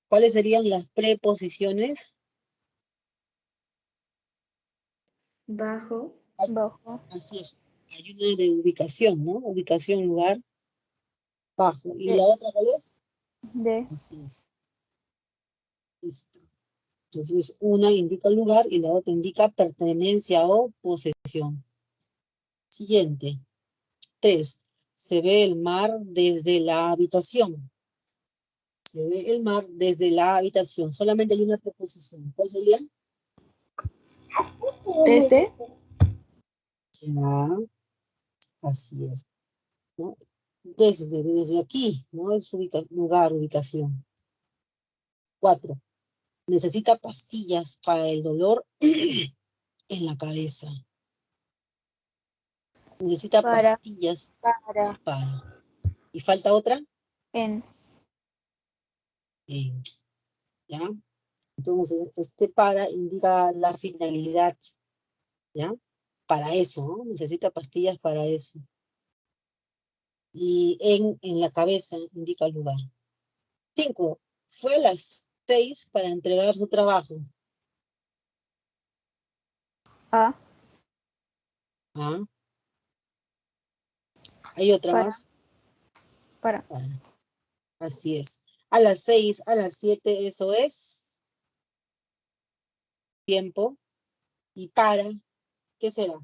¿Cuáles serían las preposiciones? Bajo. Bajo. Así es. Hay una de ubicación, ¿no? Ubicación, lugar, bajo. ¿Y D. la otra cuál es? D. Así es. Listo. Entonces, una indica el lugar y la otra indica pertenencia o posesión. Siguiente. 3. Se ve el mar desde la habitación. Se ve el mar desde la habitación. Solamente hay una preposición. ¿Cuál sería? Desde. Ya, así es, ¿no? Desde aquí, ¿no? Es lugar, ubicación. 4. Necesita pastillas para el dolor en la cabeza. Necesita Para. pastillas Para. para. ¿Y falta otra? En. ¿Ya? Entonces, este para indica la finalidad, ¿ya? Para eso, ¿no? Necesita pastillas para eso. Y en la cabeza indica el lugar. 5. Fue a las 6 para entregar su trabajo. A. ¿Ah? ¿Hay otra Para. más? Para. Bueno, así es. A las 6, a las 7, eso es tiempo. ¿Y para qué será?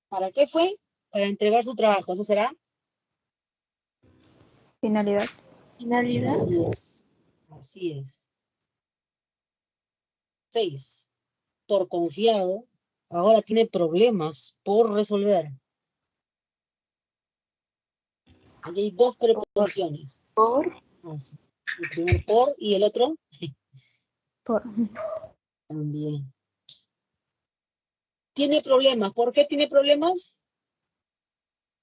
¿Para qué fue? Para entregar su trabajo. ¿Eso será? Finalidad. Finalidad. Así es. Así es. 6. Por confiado, ahora tiene problemas por resolver. Aquí hay dos preposiciones. Por. Así. El primero por y el otro Por. también. Tiene problemas. ¿Por qué tiene problemas?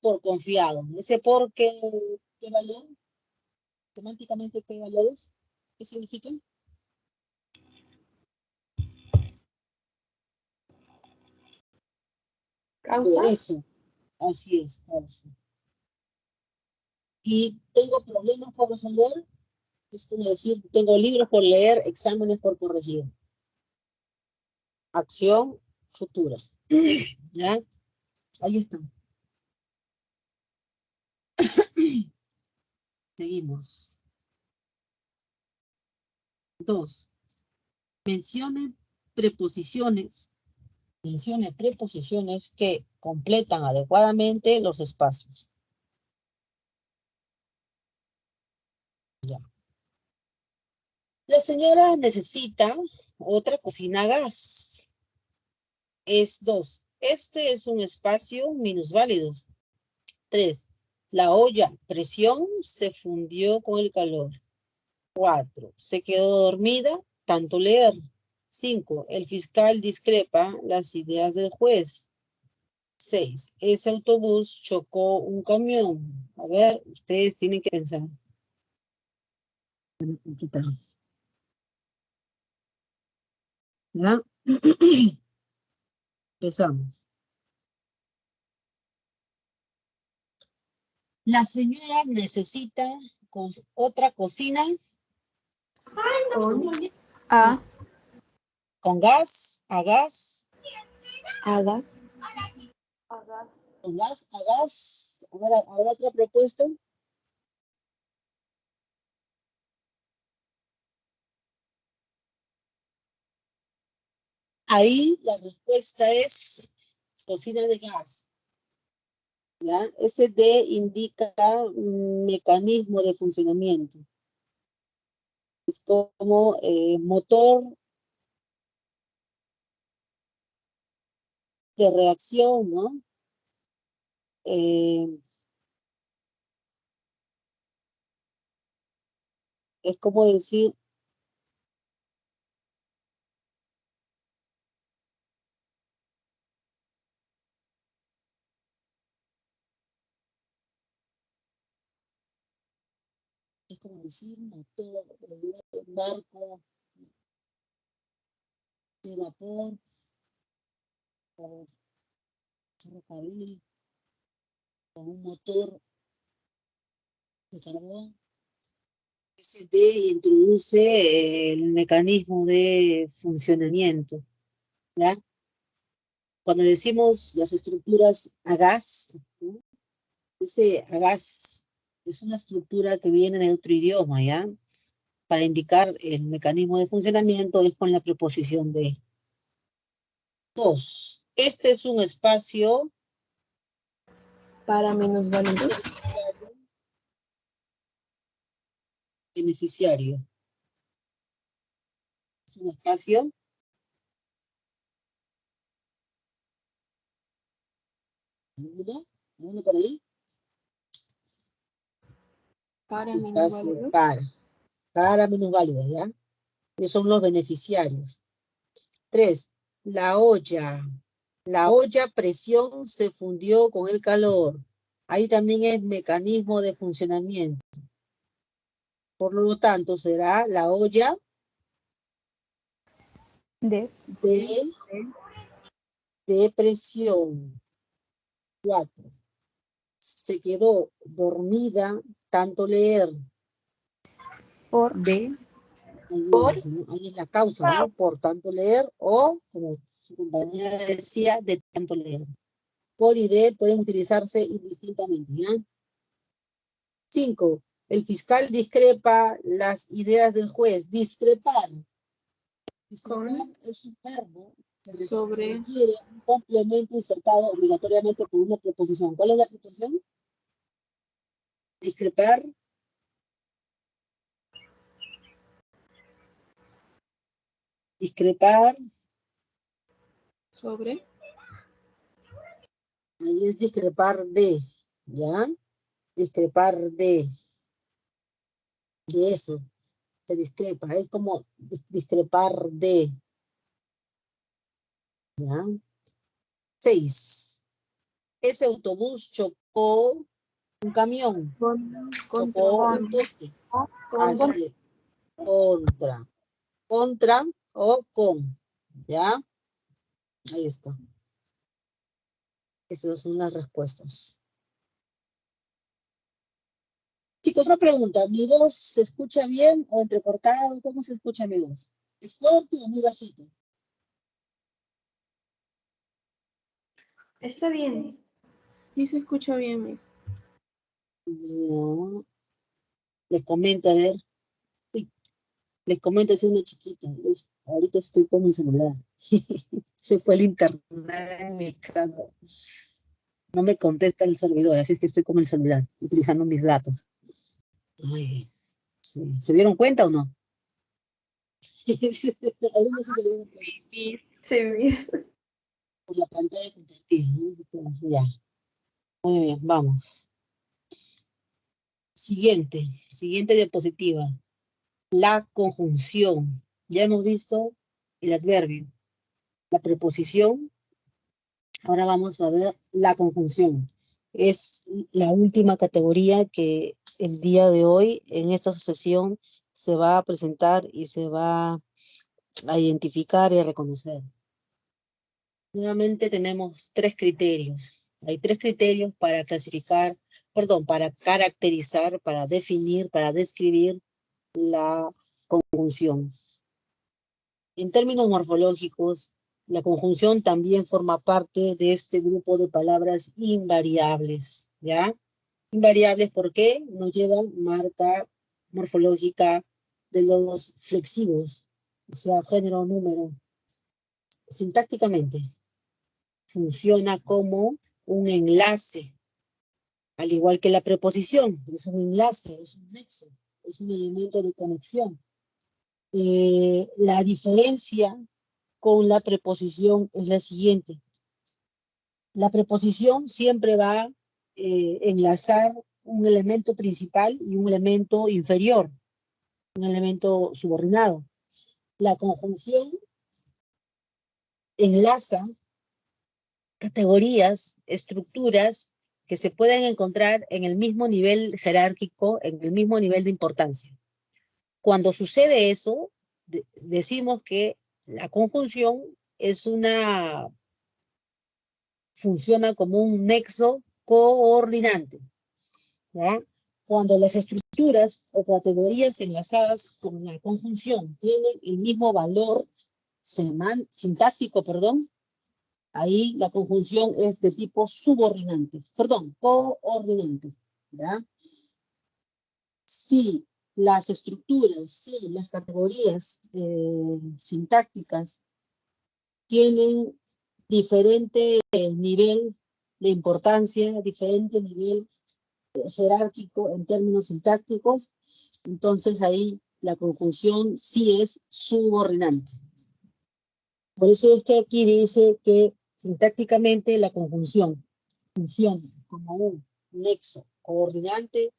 Por confiado. Ese por ¿qué valor? Semánticamente, ¿qué valores? ¿Qué significa? Por Causa. eso. Así es, causa. Y tengo problemas por resolver. Es como decir, tengo libros por leer, exámenes por corregir. Acción futura. ¿Ya? Ahí está. Seguimos. 2. Mencione preposiciones. Mencione preposiciones que completan adecuadamente los espacios. Ya. La señora necesita otra cocina a gas. Es 2. Este es un espacio minusválidos. 3. La olla presión se fundió con el calor. 4. Se quedó dormida, tanto leer. 5. El fiscal discrepa las ideas del juez. 6. Ese autobús chocó un camión. A ver, ustedes tienen que pensar. ¿Ya? Empezamos. La señora necesita otra cocina A. con gas, a gas, Hagas. con gas, a gas. Ahora otra propuesta. Ahí la respuesta es cocina de gas. ¿Ya? Ese D indica un mecanismo de funcionamiento. Es como motor de reacción, ¿no? Es como decir, motor, un barco de vapor, o ferrocarril, con un motor de carbón. Ese D introduce el mecanismo de funcionamiento, ¿ya? Cuando decimos las estructuras a gas, ¿no? Ese a gas es una estructura que viene de otro idioma, ¿ya? Para indicar el mecanismo de funcionamiento es con la preposición de. 2. Este es un espacio Para minusválidos. beneficiario. Es un espacio ¿Alguno por ahí? Para Espacio minusválidos. para minusválidos, ¿ya? Ellos son los beneficiarios. 3. La olla. La olla a presión se fundió con el calor. Ahí también es mecanismo de funcionamiento. Por lo tanto, será la olla De. de presión. 4. Se quedó dormida tanto leer. Por. Ahí es, ¿no? Ahí es la causa, ¿no? Por tanto leer o, como su compañera decía, de tanto leer. Por y de pueden utilizarse indistintamente, ¿ya? 5. El fiscal discrepa las ideas del juez. Discrepar. Discrepar es un verbo que requiere un complemento insertado obligatoriamente por una preposición. ¿Cuál es la preposición? Discrepar. Discrepar. Sobre. Ahí es discrepar de, ¿ya? Discrepar de eso. Se discrepa. Es como discrepar de, ¿ya? 6. Ese autobús chocó un camión. Chocó un poste. Así es. Contra o con. ¿Ya? Ahí está. Esas son las respuestas. Chicos, una pregunta. ¿Mi voz se escucha bien o entrecortado? ¿Cómo se escucha mi voz? ¿Es fuerte o muy bajito? Está bien. Sí se escucha bien, Miss. Yo les comento, a ver. Uy, les comento, es una chiquita. Ahorita estoy con mi celular. Se fue el internet en mi casa. No me contesta el servidor, así es que estoy con el celular, utilizando mis datos. Ay, sí. ¿Se dieron cuenta o no? Algunos sí se dieron cuenta. Sí, sí. Por la pantalla compartida, ¿no? Ya. Muy bien, vamos. Siguiente diapositiva. La conjunción. Ya hemos visto el adverbio, la preposición. Ahora vamos a ver la conjunción. Es la última categoría que el día de hoy en esta sesión se va a presentar y se va a identificar y a reconocer. Nuevamente tenemos 3 criterios. Hay 3 criterios para clasificar, para caracterizar, para definir, para describir la conjunción. En términos morfológicos, la conjunción también forma parte de este grupo de palabras invariables, ¿ya? Invariables porque no llevan marca morfológica de los flexivos, o sea, género o número. Sintácticamente, funciona como un enlace, al igual que la preposición, es un enlace, es un nexo, es un elemento de conexión. La diferencia con la preposición es la siguiente. La preposición siempre va a enlazar un elemento principal y un elemento inferior, un elemento subordinado. La conjunción enlaza categorías, estructuras que se pueden encontrar en el mismo nivel jerárquico, en el mismo nivel de importancia. Cuando sucede eso, decimos que la conjunción funciona como un nexo coordinante, ¿ya? Cuando las estructuras o categorías enlazadas con la conjunción tienen el mismo valor sintáctico, Ahí la conjunción es de tipo subordinante, perdón, coordinante, ¿ya? Si las estructuras, si las categorías sintácticas tienen diferente nivel de importancia, diferente nivel jerárquico en términos sintácticos, entonces ahí la conjunción sí es subordinante. Por eso es que aquí dice que sintácticamente la conjunción funciona como un nexo coordinante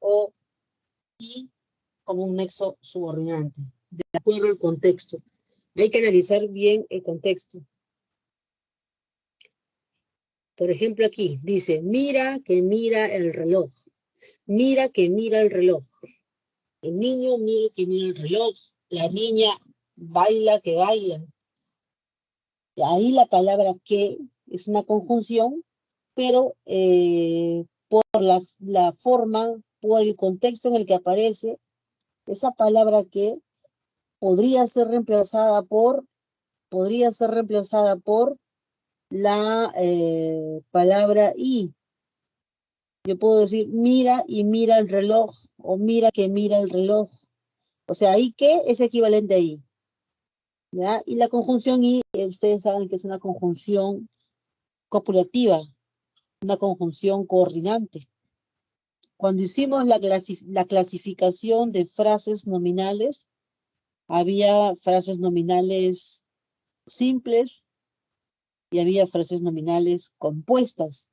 y como un nexo subordinante, de acuerdo al contexto. Hay que analizar bien el contexto. Por ejemplo, aquí dice, mira que mira el reloj. Mira que mira el reloj. El niño mira que mira el reloj. La niña baila que baila. Y ahí la palabra que es una conjunción, pero por la forma, por el contexto en el que aparece, esa palabra que podría ser reemplazada por la palabra y. Yo puedo decir, mira y mira el reloj, o mira que mira el reloj. O sea, ahí que es equivalente a y. ¿Ya? Y la conjunción y, ustedes saben que es una conjunción copulativa, una conjunción coordinante. Cuando hicimos la clasificación de frases nominales, había frases nominales simples y había frases nominales compuestas.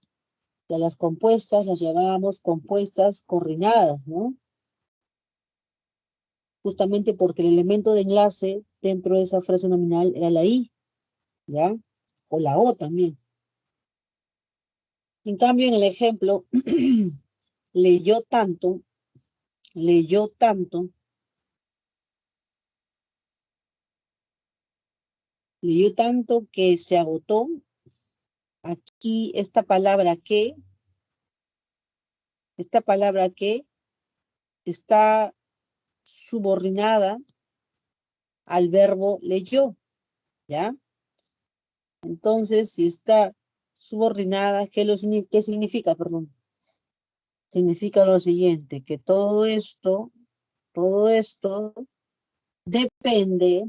Y a las compuestas las llamábamos compuestas coordinadas, ¿no? Justamente porque el elemento de enlace dentro de esa frase nominal era la I, ¿ya? O la O también. En cambio, en el ejemplo, leyó tanto que se agotó. Aquí esta palabra que está subordinada al verbo leyó, ¿ya? Entonces, si está subordinada, ¿qué significa? Perdón. Significa lo siguiente, que todo esto depende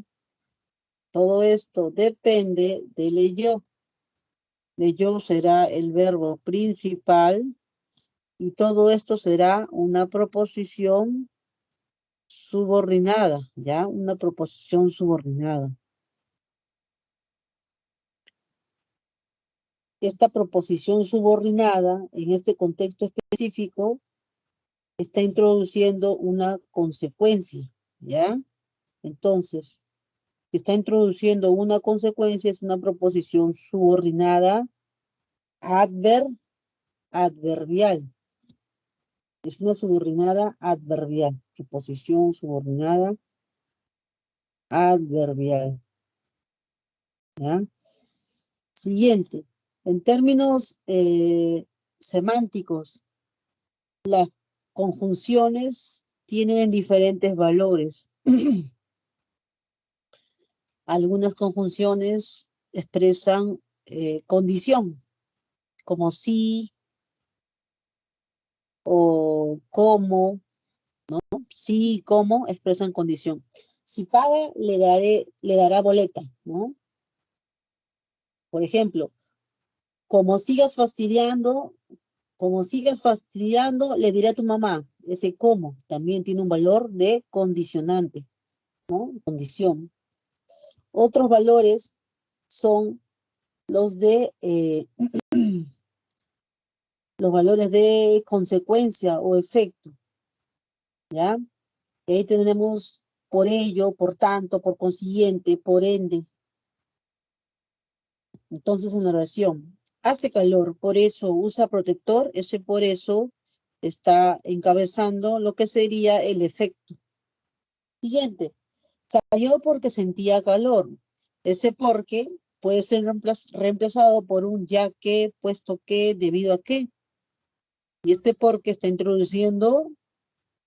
de leyó. Leyó será el verbo principal y todo esto será una proposición subordinada, ¿ya? Una proposición subordinada. Esta proposición subordinada, en este contexto específico, está introduciendo una consecuencia, ¿ya? Entonces, está introduciendo una consecuencia, es una proposición subordinada adverbial. Es una subordinada adverbial. Proposición subordinada adverbial. ¿Ya? Siguiente. En términos semánticos, las conjunciones tienen diferentes valores. Algunas conjunciones expresan condición, como sí o como, ¿no? Sí y como expresan condición. Si paga, le dará boleta, ¿no? Por ejemplo, como sigas fastidiando, le diré a tu mamá. Ese como también tiene un valor de condicionante, ¿no? Condición. Otros valores son los de los valores de consecuencia o efecto, ¿ya? Y ahí tenemos por ello, por tanto, por consiguiente, por ende. Entonces en la oración, hace calor, por eso usa protector, ese por eso está encabezando lo que sería el efecto. Siguiente, salió porque sentía calor, ese porque puede ser reemplazado por un ya que, puesto que, debido a que. Y este porque está introduciendo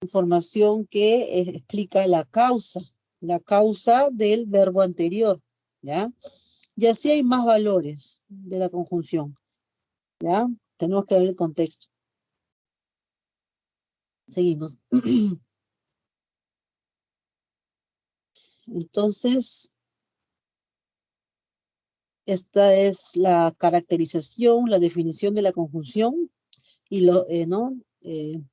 información que explica la causa del verbo anterior, ¿ya? Y así hay más valores de la conjunción, ¿ya? Tenemos que ver el contexto. Seguimos. Entonces, esta es la caracterización, la definición de la conjunción y ¿no?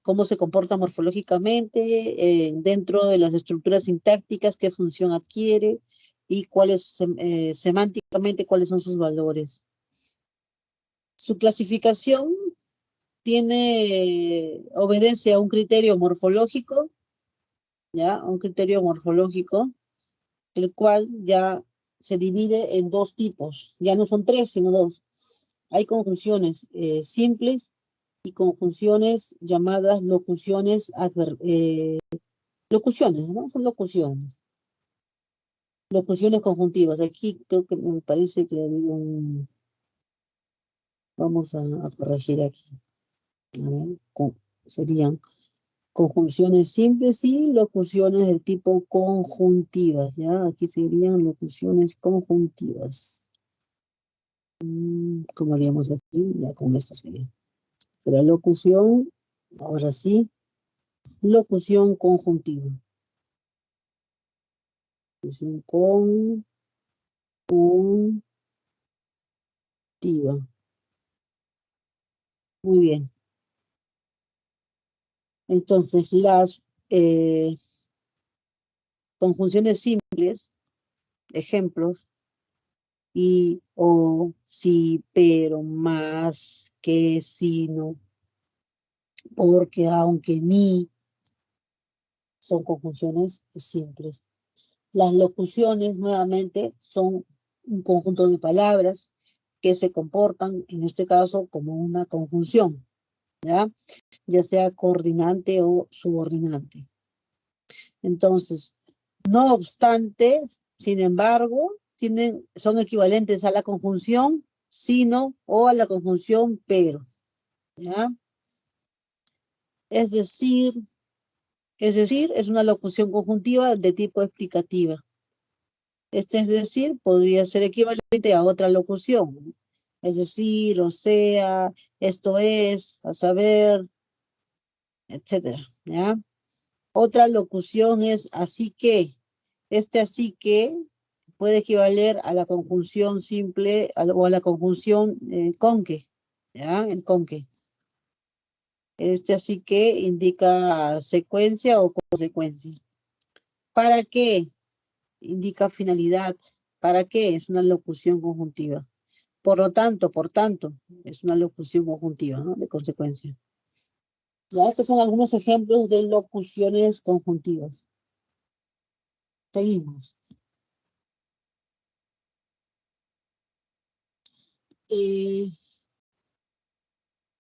Cómo se comporta morfológicamente dentro de las estructuras sintácticas, qué función adquiere y cuáles semánticamente cuáles son sus valores. Su clasificación obedece a un criterio morfológico, ¿ya? Un criterio morfológico, el cual ya se divide en dos tipos, ya no son tres, sino dos. Hay conjunciones simples y conjunciones llamadas locuciones, ¿no? Son locuciones. Locuciones conjuntivas. Aquí creo que me parece que había un... Vamos a corregir aquí. A ver, serían conjunciones simples y locuciones de tipo conjuntivas, ¿ya? Aquí serían locuciones conjuntivas. ¿Cómo haríamos aquí? Ya con esto sería. Será locución, ahora sí, locución conjuntiva. Locución conjuntiva. Muy bien. Entonces, las conjunciones simples, ejemplos, y, o, sí, pero, más, que, si, no, porque, aunque, ni, son conjunciones simples. Las locuciones, nuevamente, son un conjunto de palabras que se comportan, en este caso, como una conjunción, ¿ya? Ya sea coordinante o subordinante. Entonces, no obstante, sin embargo, son equivalentes a la conjunción sino o a la conjunción pero, ¿ya? Es decir, es una locución conjuntiva de tipo explicativa. Es decir, podría ser equivalente a otra locución, ¿no? Es decir, o sea, esto es, a saber, etcétera, ¿ya? Otra locución es así que. Así que puede equivaler a la conjunción simple o a la conjunción con que, ¿ya? El con que. Así que indica secuencia o consecuencia. ¿Para qué? Indica finalidad. ¿Para qué? Es una locución conjuntiva. Por tanto, es una locución conjuntiva, ¿no? De consecuencia. Ya, estos son algunos ejemplos de locuciones conjuntivas. Seguimos.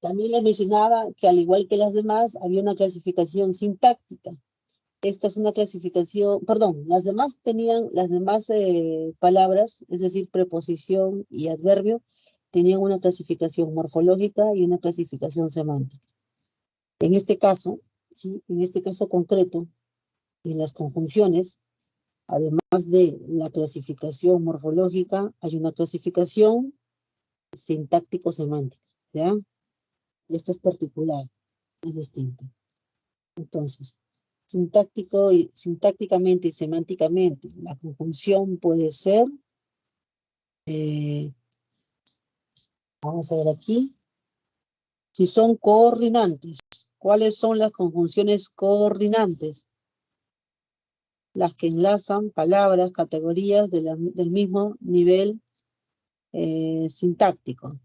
También les mencionaba que al igual que las demás, había una clasificación sintáctica. Esta es una clasificación, perdón, las demás palabras, es decir, preposición y adverbio, tenían una clasificación morfológica y una clasificación semántica. En este caso, ¿sí? En este caso concreto, en las conjunciones, además de la clasificación morfológica, hay una clasificación sintáctico-semántica, ¿ya? Y esta es particular, es distinta. Entonces, sintácticamente y semánticamente, la conjunción puede ser, vamos a ver aquí, si son coordinantes. ¿Cuáles son las conjunciones coordinantes? Las que enlazan palabras, categorías del mismo nivel sintáctico.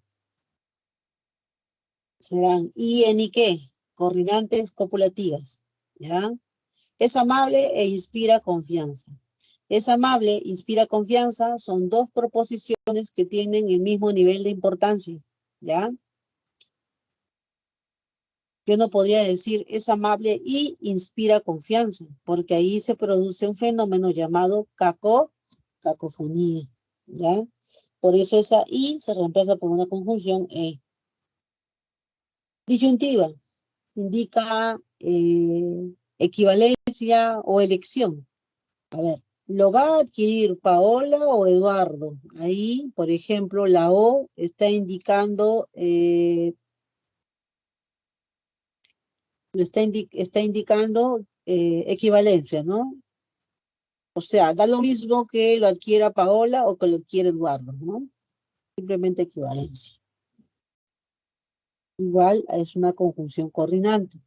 Serán y, en y qué, coordinantes copulativas, ¿ya? Es amable e inspira confianza. Es amable, inspira confianza, son dos proposiciones que tienen el mismo nivel de importancia, ¿ya? Yo no podría decir es amable y inspira confianza, porque ahí se produce un fenómeno llamado cacofonía, ¿ya? Por eso esa y se reemplaza por una conjunción e. Disyuntiva indica equivalencia o elección. A ver, ¿Lo va a adquirir Paola o Eduardo? Ahí, por ejemplo, la O está indicando, está indicando equivalencia, ¿no? O sea, da lo mismo que lo adquiera Paola o que lo adquiera Eduardo, ¿no? Simplemente equivalencia. Igual es una conjunción coordinante.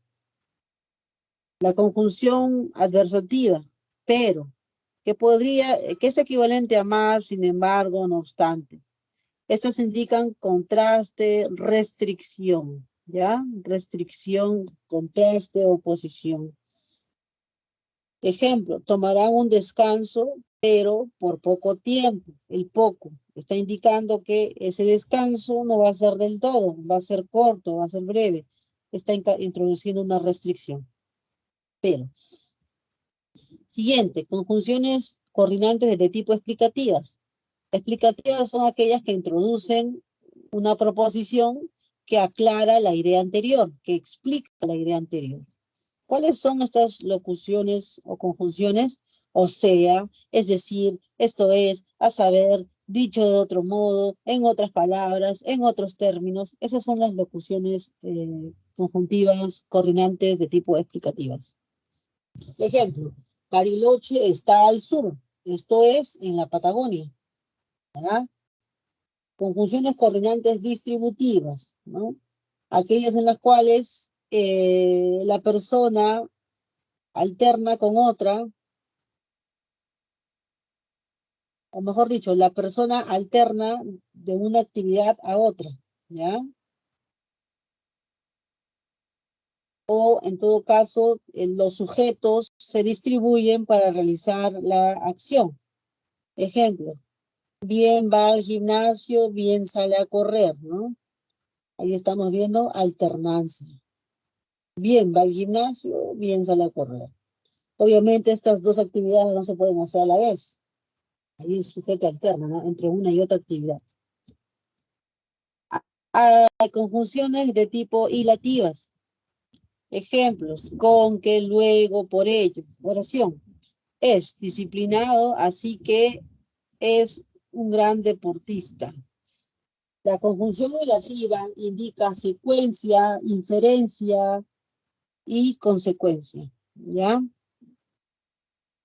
La conjunción adversativa, pero, que es equivalente a más, sin embargo, no obstante. Estas indican contraste, restricción, ¿ya? Restricción, contraste, oposición. Ejemplo, tomarán un descanso, pero por poco tiempo. El poco está indicando que ese descanso no va a ser del todo, va a ser corto, va a ser breve. Está introduciendo una restricción. Pero, siguiente, conjunciones coordinantes de tipo explicativas. Explicativas son aquellas que introducen una proposición que aclara la idea anterior, que explica la idea anterior. ¿Cuáles son estas locuciones o conjunciones? O sea, es decir, esto es, a saber, dicho de otro modo, en otras palabras, en otros términos. Esas son las locuciones conjuntivas coordinantes de tipo explicativas. Ejemplo, Bariloche está al sur. Esto es en la Patagonia. ¿Verdad? Conjunciones coordinantes distributivas, ¿no? Aquellas en las cuales la persona alterna con otra, o mejor dicho, la persona alterna de una actividad a otra, ¿ya? O en todo caso, los sujetos se distribuyen para realizar la acción. Ejemplo, bien va al gimnasio, bien sale a correr, ¿no? Ahí estamos viendo alternancia. Bien va al gimnasio, bien sale a correr. Obviamente estas dos actividades no se pueden hacer a la vez. Ahí el sujeto alterna, ¿no? Entre una y otra actividad. Hay conjunciones de tipo hilativas. Ejemplos, con, que, luego, por ello. Oración. Es disciplinado, así que es un gran deportista. La conjunción hilativa indica secuencia, inferencia y consecuencia. ¿Ya?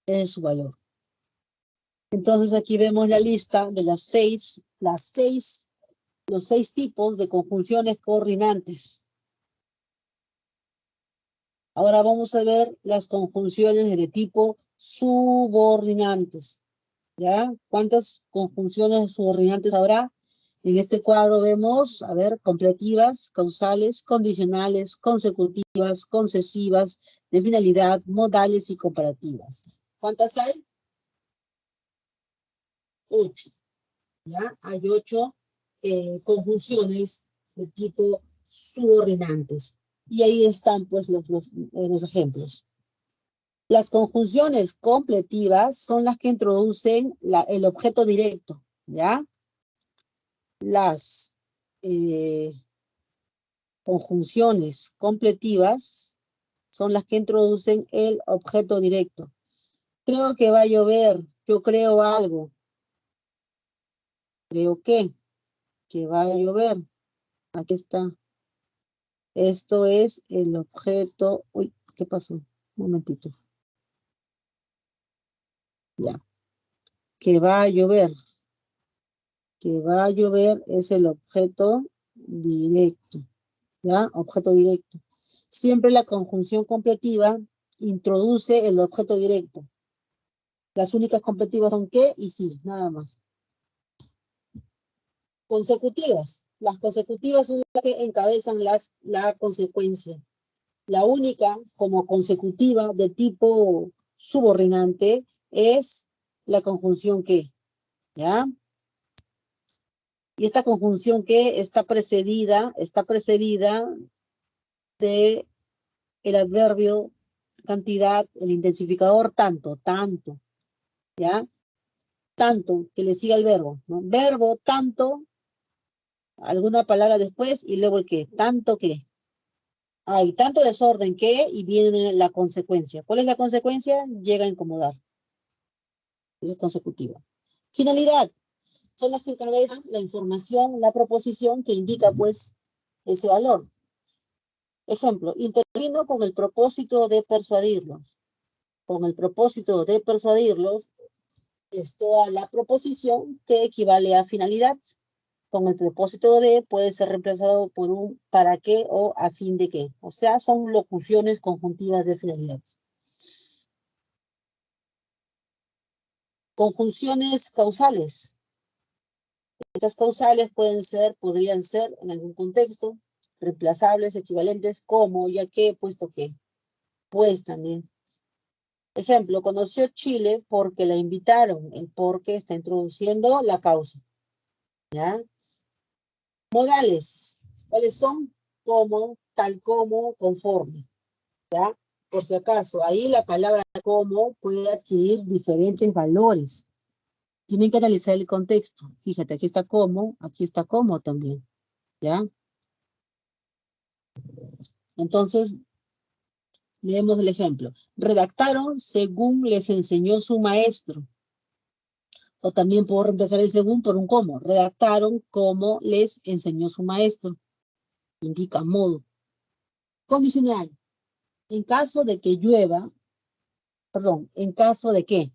Es su valor. Entonces aquí vemos la lista de los seis tipos de conjunciones coordinantes. Ahora vamos a ver las conjunciones de tipo subordinantes. ¿Ya? ¿Cuántas conjunciones subordinantes habrá? En este cuadro vemos, a ver, completivas, causales, condicionales, consecutivas, concesivas, de finalidad, modales y comparativas. ¿Cuántas hay? 8. ¿Ya? Hay 8 conjunciones de tipo subordinantes. Y ahí están pues los ejemplos. Las conjunciones completivas son las que introducen el objeto directo, ¿ya? Las conjunciones completivas son las que introducen el objeto directo. Creo que va a llover, yo creo algo. Creo que va a llover. Aquí está. Esto es el objeto. Uy, ¿qué pasó? Un momentito. Ya. Que va a llover. Que va a llover es el objeto directo. ¿Ya? Objeto directo. Siempre la conjunción completiva introduce el objeto directo. Las únicas completivas son que y sí, nada más. Consecutivas. Las consecutivas son las que encabezan la consecuencia. La única como consecutiva de tipo subordinante es la conjunción que, ¿ya? Y esta conjunción que está precedida de el adverbio cantidad, el intensificador tanto, ¿ya? Tanto, que le siga el verbo, ¿no? Verbo, tanto, alguna palabra después y luego el que, tanto que. Hay tanto desorden que y viene la consecuencia. ¿Cuál es la consecuencia? Llega a incomodar. Es consecutiva. Finalidad. Son las que encabezan la información, la proposición que indica, pues, ese valor. Ejemplo, intervino con el propósito de persuadirlos. Con el propósito de persuadirlos es toda la proposición que equivale a finalidad. Con el propósito de puede ser reemplazado por un para qué o a fin de qué. O sea, son locuciones conjuntivas de finalidad. Conjunciones causales. Estas causales podrían ser en algún contexto, reemplazables, equivalentes, como, ya que, puesto que, pues también. Ejemplo, conoció Chile porque la invitaron. El porque está introduciendo la causa. ¿Ya? Modales. ¿Cuáles son? Como, tal como, conforme. ¿Ya? Por si acaso, ahí la palabra como puede adquirir diferentes valores. Tienen que analizar el contexto. Fíjate, aquí está como también. ¿Ya? Entonces, leemos el ejemplo. Redactaron según les enseñó su maestro. O también puedo reemplazar el según por un como. Redactaron como les enseñó su maestro. Indica modo. Condicional. En caso de que llueva, en caso de que.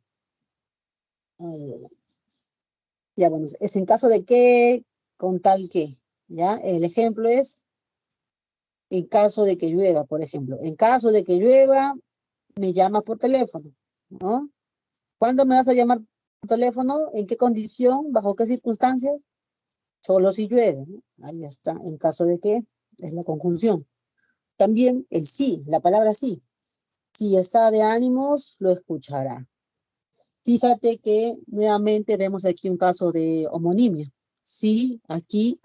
Ya, bueno, es en caso de que, con tal que. ¿Ya? El ejemplo es en caso de que llueva, por ejemplo. En caso de que llueva, me llama por teléfono, ¿no? ¿Cuándo me vas a llamar por teléfono? ¿En qué condición? ¿Bajo qué circunstancias? Solo si llueve, ¿no? Ahí está. En caso de que, es la conjunción. También el sí, la palabra sí. Si está de ánimos, lo escuchará. Fíjate que nuevamente vemos aquí un caso de homonimia. Sí, aquí,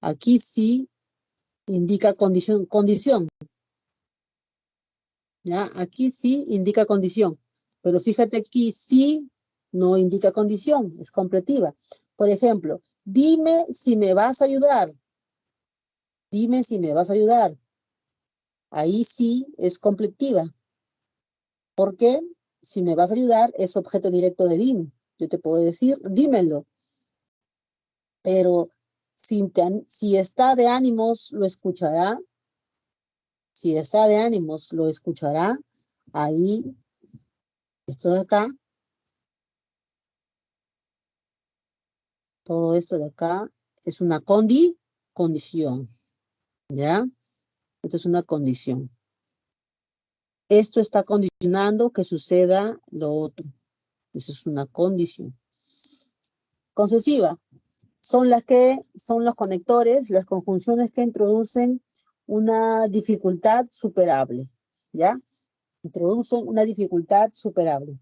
aquí sí indica condición. ¿Ya? Aquí sí indica condición. Pero fíjate aquí, sí no indica condición, es completiva. Por ejemplo, dime si me vas a ayudar. Dime si me vas a ayudar. Ahí sí es completiva. Porque si me vas a ayudar es objeto directo de dime. Yo te puedo decir, dímelo. Pero si está de ánimos, lo escuchará. Si está de ánimos, lo escuchará. Ahí, esto de acá, todo esto de acá es una condición. ¿Ya? Esto es una condición. Esto está condicionando que suceda lo otro. Eso es una condición. Concesiva. Son los conectores, las conjunciones que introducen una dificultad superable. ¿Ya? Introducen una dificultad superable.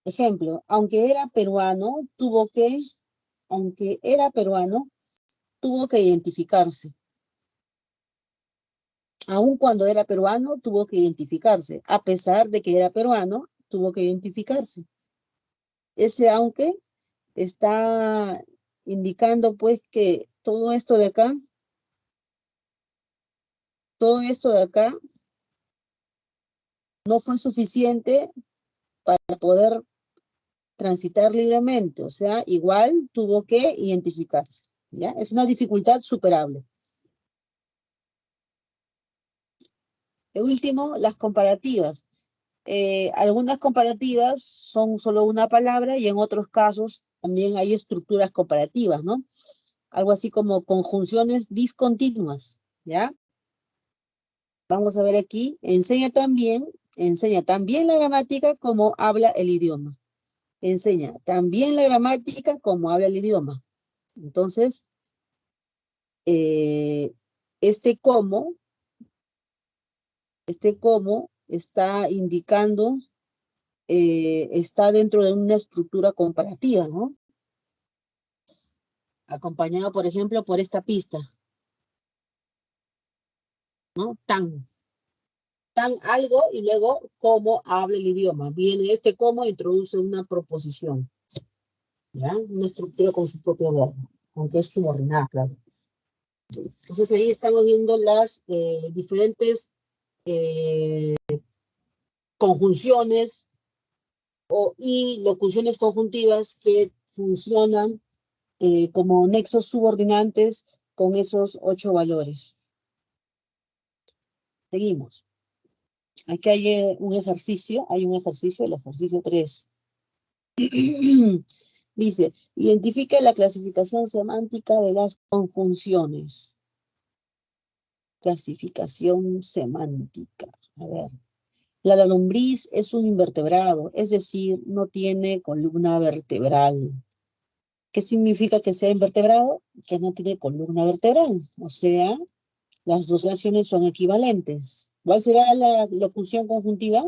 Ejemplo, aunque era peruano, tuvo que identificarse. Aun cuando era peruano, tuvo que identificarse. A pesar de que era peruano, tuvo que identificarse. Ese aunque está indicando pues que todo esto de acá no fue suficiente para poder transitar libremente. O sea, igual tuvo que identificarse. ¿Ya? Es una dificultad superable. El último, las comparativas. Algunas comparativas son solo una palabra y en otros casos también hay estructuras comparativas, ¿no? Algo así como conjunciones discontinuas, ¿ya? Vamos a ver aquí, enseña también la gramática como habla el idioma. Enseña también la gramática como habla el idioma. Entonces, este como está indicando, está dentro de una estructura comparativa, ¿no? Acompañado, por ejemplo, por esta pista, ¿no? Tan algo y luego cómo habla el idioma. Viene este cómo, introduce una proposición, ¿ya? Una estructura con su propio verbo, aunque es subordinada, claro. Entonces ahí estamos viendo las diferentes conjunciones y locuciones conjuntivas que funcionan como nexos subordinantes con esos 8 valores. Seguimos. Aquí hay un ejercicio, el ejercicio 3. Dice, identifica la clasificación semántica de las conjunciones. Clasificación semántica. A ver. La lombriz es un invertebrado, es decir, no tiene columna vertebral. ¿Qué significa que sea invertebrado? Que no tiene columna vertebral. O sea, las dos oraciones son equivalentes. ¿Cuál será la locución conjuntiva?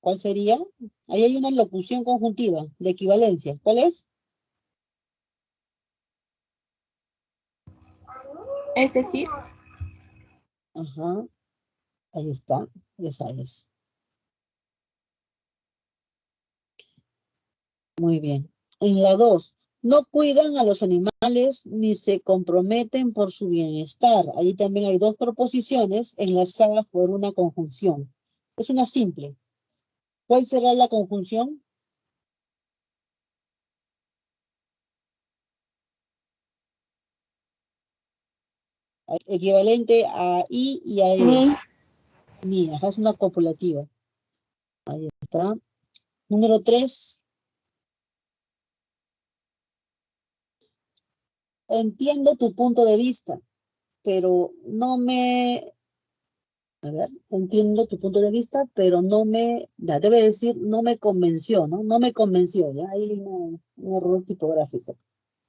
¿Cuál sería? Ahí hay una locución conjuntiva de equivalencia. ¿Cuál es? Es decir, Ajá, ahí está. Esa es. Muy bien. En la 2, no cuidan a los animales ni se comprometen por su bienestar. Ahí también hay dos proposiciones enlazadas por una conjunción. Es una simple. ¿Cuál será la conjunción? Equivalente a I y a E. Ni. Ni, ajá, es una copulativa. Ahí está. Número 3. Entiendo tu punto de vista, pero no me... A ver, entiendo tu punto de vista, pero no me... Ya, debe decir, no me convenció, ¿no? No me convenció, ya hay un error tipográfico.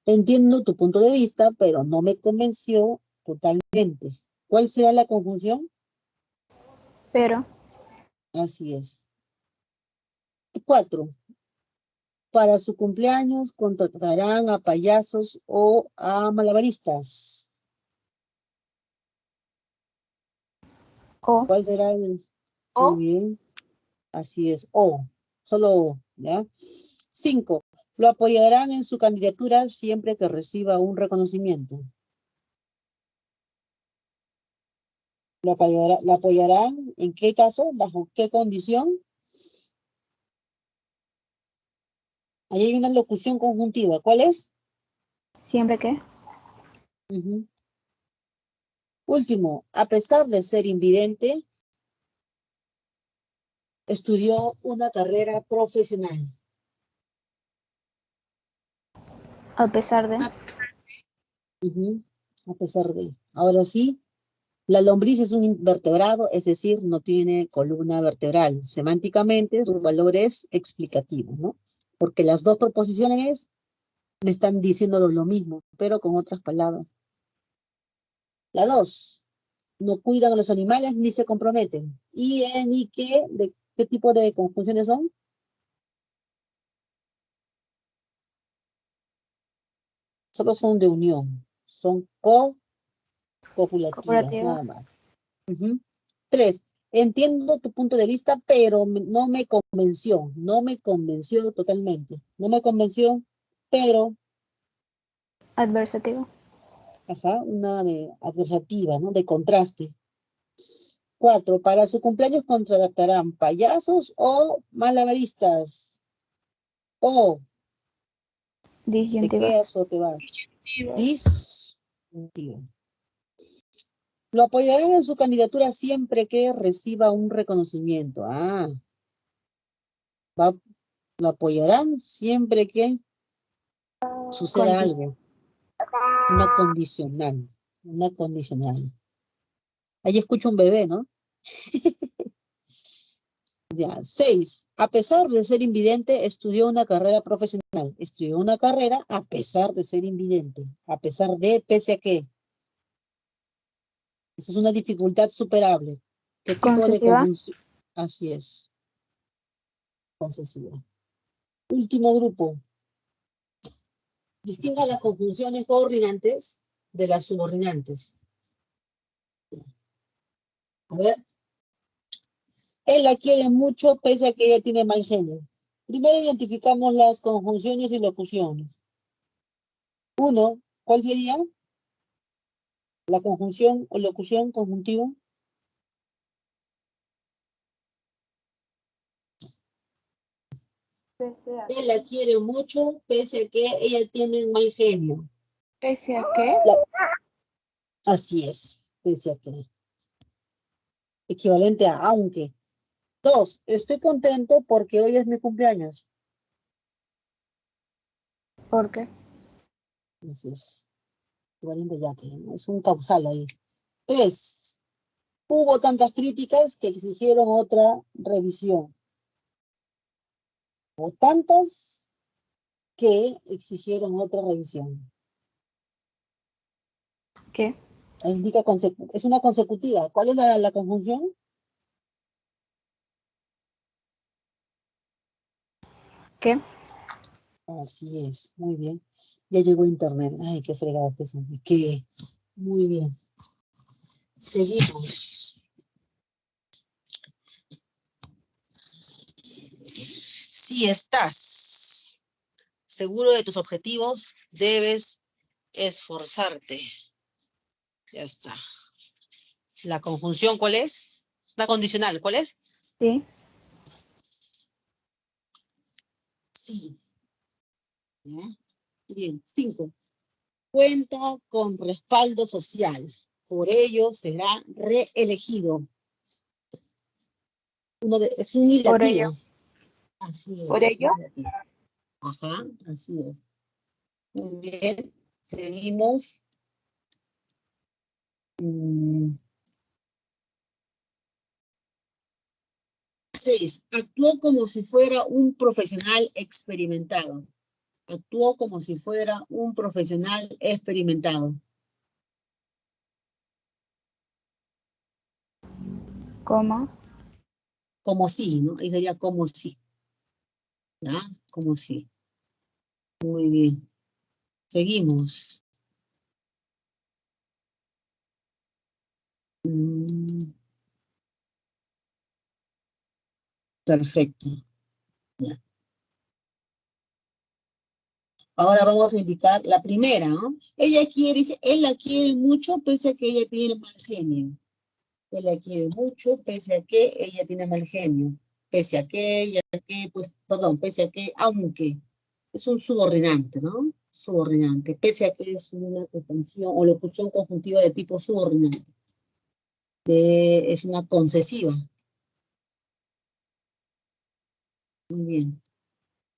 Entiendo tu punto de vista, pero no me convenció totalmente. ¿Cuál será la conjunción? Pero. Así es. 4. Para su cumpleaños contratarán a payasos o a malabaristas. O. ¿Cuál será el...? Muy o bien. Así es. O. Solo O. ¿Ya? 5. Lo apoyarán en su candidatura siempre que reciba un reconocimiento. ¿Lo apoyarán? ¿En qué caso? ¿Bajo qué condición? Ahí hay una locución conjuntiva. ¿Cuál es? Siempre que. Ujú. Último. A pesar de ser invidente, estudió una carrera profesional. A pesar de. Ujú. A pesar de. Ahora sí. La lombriz es un invertebrado, es decir, no tiene columna vertebral. Semánticamente, su valor es explicativo, ¿no? Porque las dos proposiciones me están diciendo lo mismo, pero con otras palabras. La 2, no cuidan a los animales ni se comprometen. ¿Y en y qué? ¿De qué tipo de conjunciones son? Solo son de unión. Son copulativas, Corporativa. nada más. Ujú. 3. Entiendo tu punto de vista, pero no me convenció. No me convenció totalmente. No me convenció, pero, Adversativo. ajá, una de adversativa, ¿no? De contraste. 4. Para su cumpleaños contratarán payasos o malabaristas. O, ¿de qué Disyuntiva. aso te vas? Disyuntiva. Lo apoyarán en su candidatura siempre que reciba un reconocimiento. Ah, lo apoyarán siempre que suceda Conti. algo. Una condicional. Una condicional. Ahí escucho un bebé, ¿no? Ya. 6. A pesar de ser invidente, estudió una carrera profesional. Estudió una carrera a pesar de ser invidente. A pesar de, pese a qué. Esa es una dificultad superable. ¿Qué tipo de Concesiva. conjunción? Así es. Concesiva. Último grupo. Distinga las conjunciones coordinantes de las subordinantes. A ver. Él la quiere mucho pese a que ella tiene mal genio. Primero identificamos las conjunciones y locuciones. 1. ¿Cuál sería la conjunción o locución conjuntiva? Pese a. Él la quiere mucho, pese a que ella tiene mal genio. ¿Pese a qué? Así es, pese a que. Equivalente a aunque. 2, estoy contento porque hoy es mi cumpleaños. ¿Por qué? Así es. Equivalente ya que, ¿no? Es un causal ahí. 3, hubo tantas críticas que exigieron otra revisión. Hubo tantas que exigieron otra revisión. ¿Qué? Ahí indica es una consecutiva. ¿Cuál es la conjunción? ¿Qué? Así es, muy bien. Ya llegó internet. Ay, qué fregados que son. Que muy bien. Seguimos. Si estás seguro de tus objetivos, debes esforzarte. Ya está. La conjunción, ¿cuál es? La condicional, ¿cuál es? Sí. Sí. ¿Ya? Bien. 5. Cuenta con respaldo social. Por ello será reelegido. Es un Por ello. ilativo. Así ¿Por es ello? un ilativo. Ajá, así es. Muy bien. Seguimos. 6. Actuó como si fuera un profesional experimentado. Actuó como si fuera un profesional experimentado. ¿Cómo? Como si, ¿no? Ahí sería como si. ¿Ya? Como si. Muy bien. Seguimos. Perfecto. Ya. Ahora vamos a indicar la primera, ¿no? Ella quiere, dice, él la quiere mucho pese a que ella tiene mal genio. Él la quiere mucho pese a que ella tiene mal genio. Pese a que ella, que, pues, perdón, pese a que, aunque. Es un subordinante, ¿no? Subordinante. Pese a que es una conjunción o locución conjuntiva de tipo subordinante. Es una concesiva. Muy bien.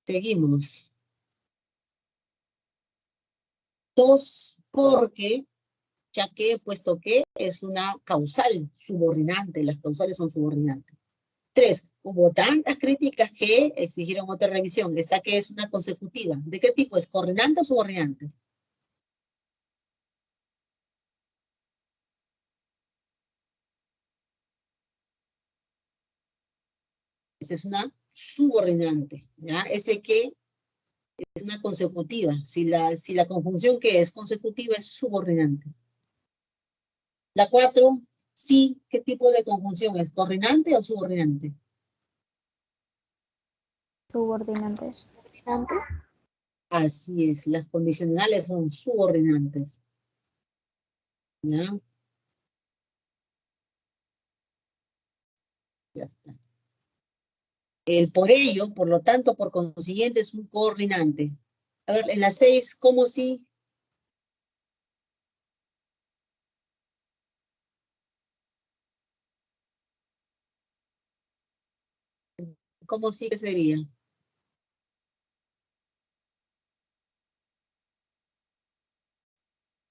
Seguimos. 2, porque ya que, puesto que es una causal subordinante, las causales son subordinantes. 3, hubo tantas críticas que exigieron otra revisión. Esta que es una consecutiva. ¿De qué tipo es? ¿Coordinante o subordinante? Esa es una subordinante. ¿Ya? Ese que es una consecutiva. Si la conjunción que es consecutiva es subordinante. La 4, sí, ¿qué tipo de conjunción es? ¿Coordinante o subordinante? Subordinantes. ¿Subordinante? Así es, las condicionales son subordinantes. ¿Ya? Ya está. El por ello, por lo tanto, por consiguiente, es un coordinante. A ver, en la 6, ¿cómo sí? ¿Cómo sí que sería?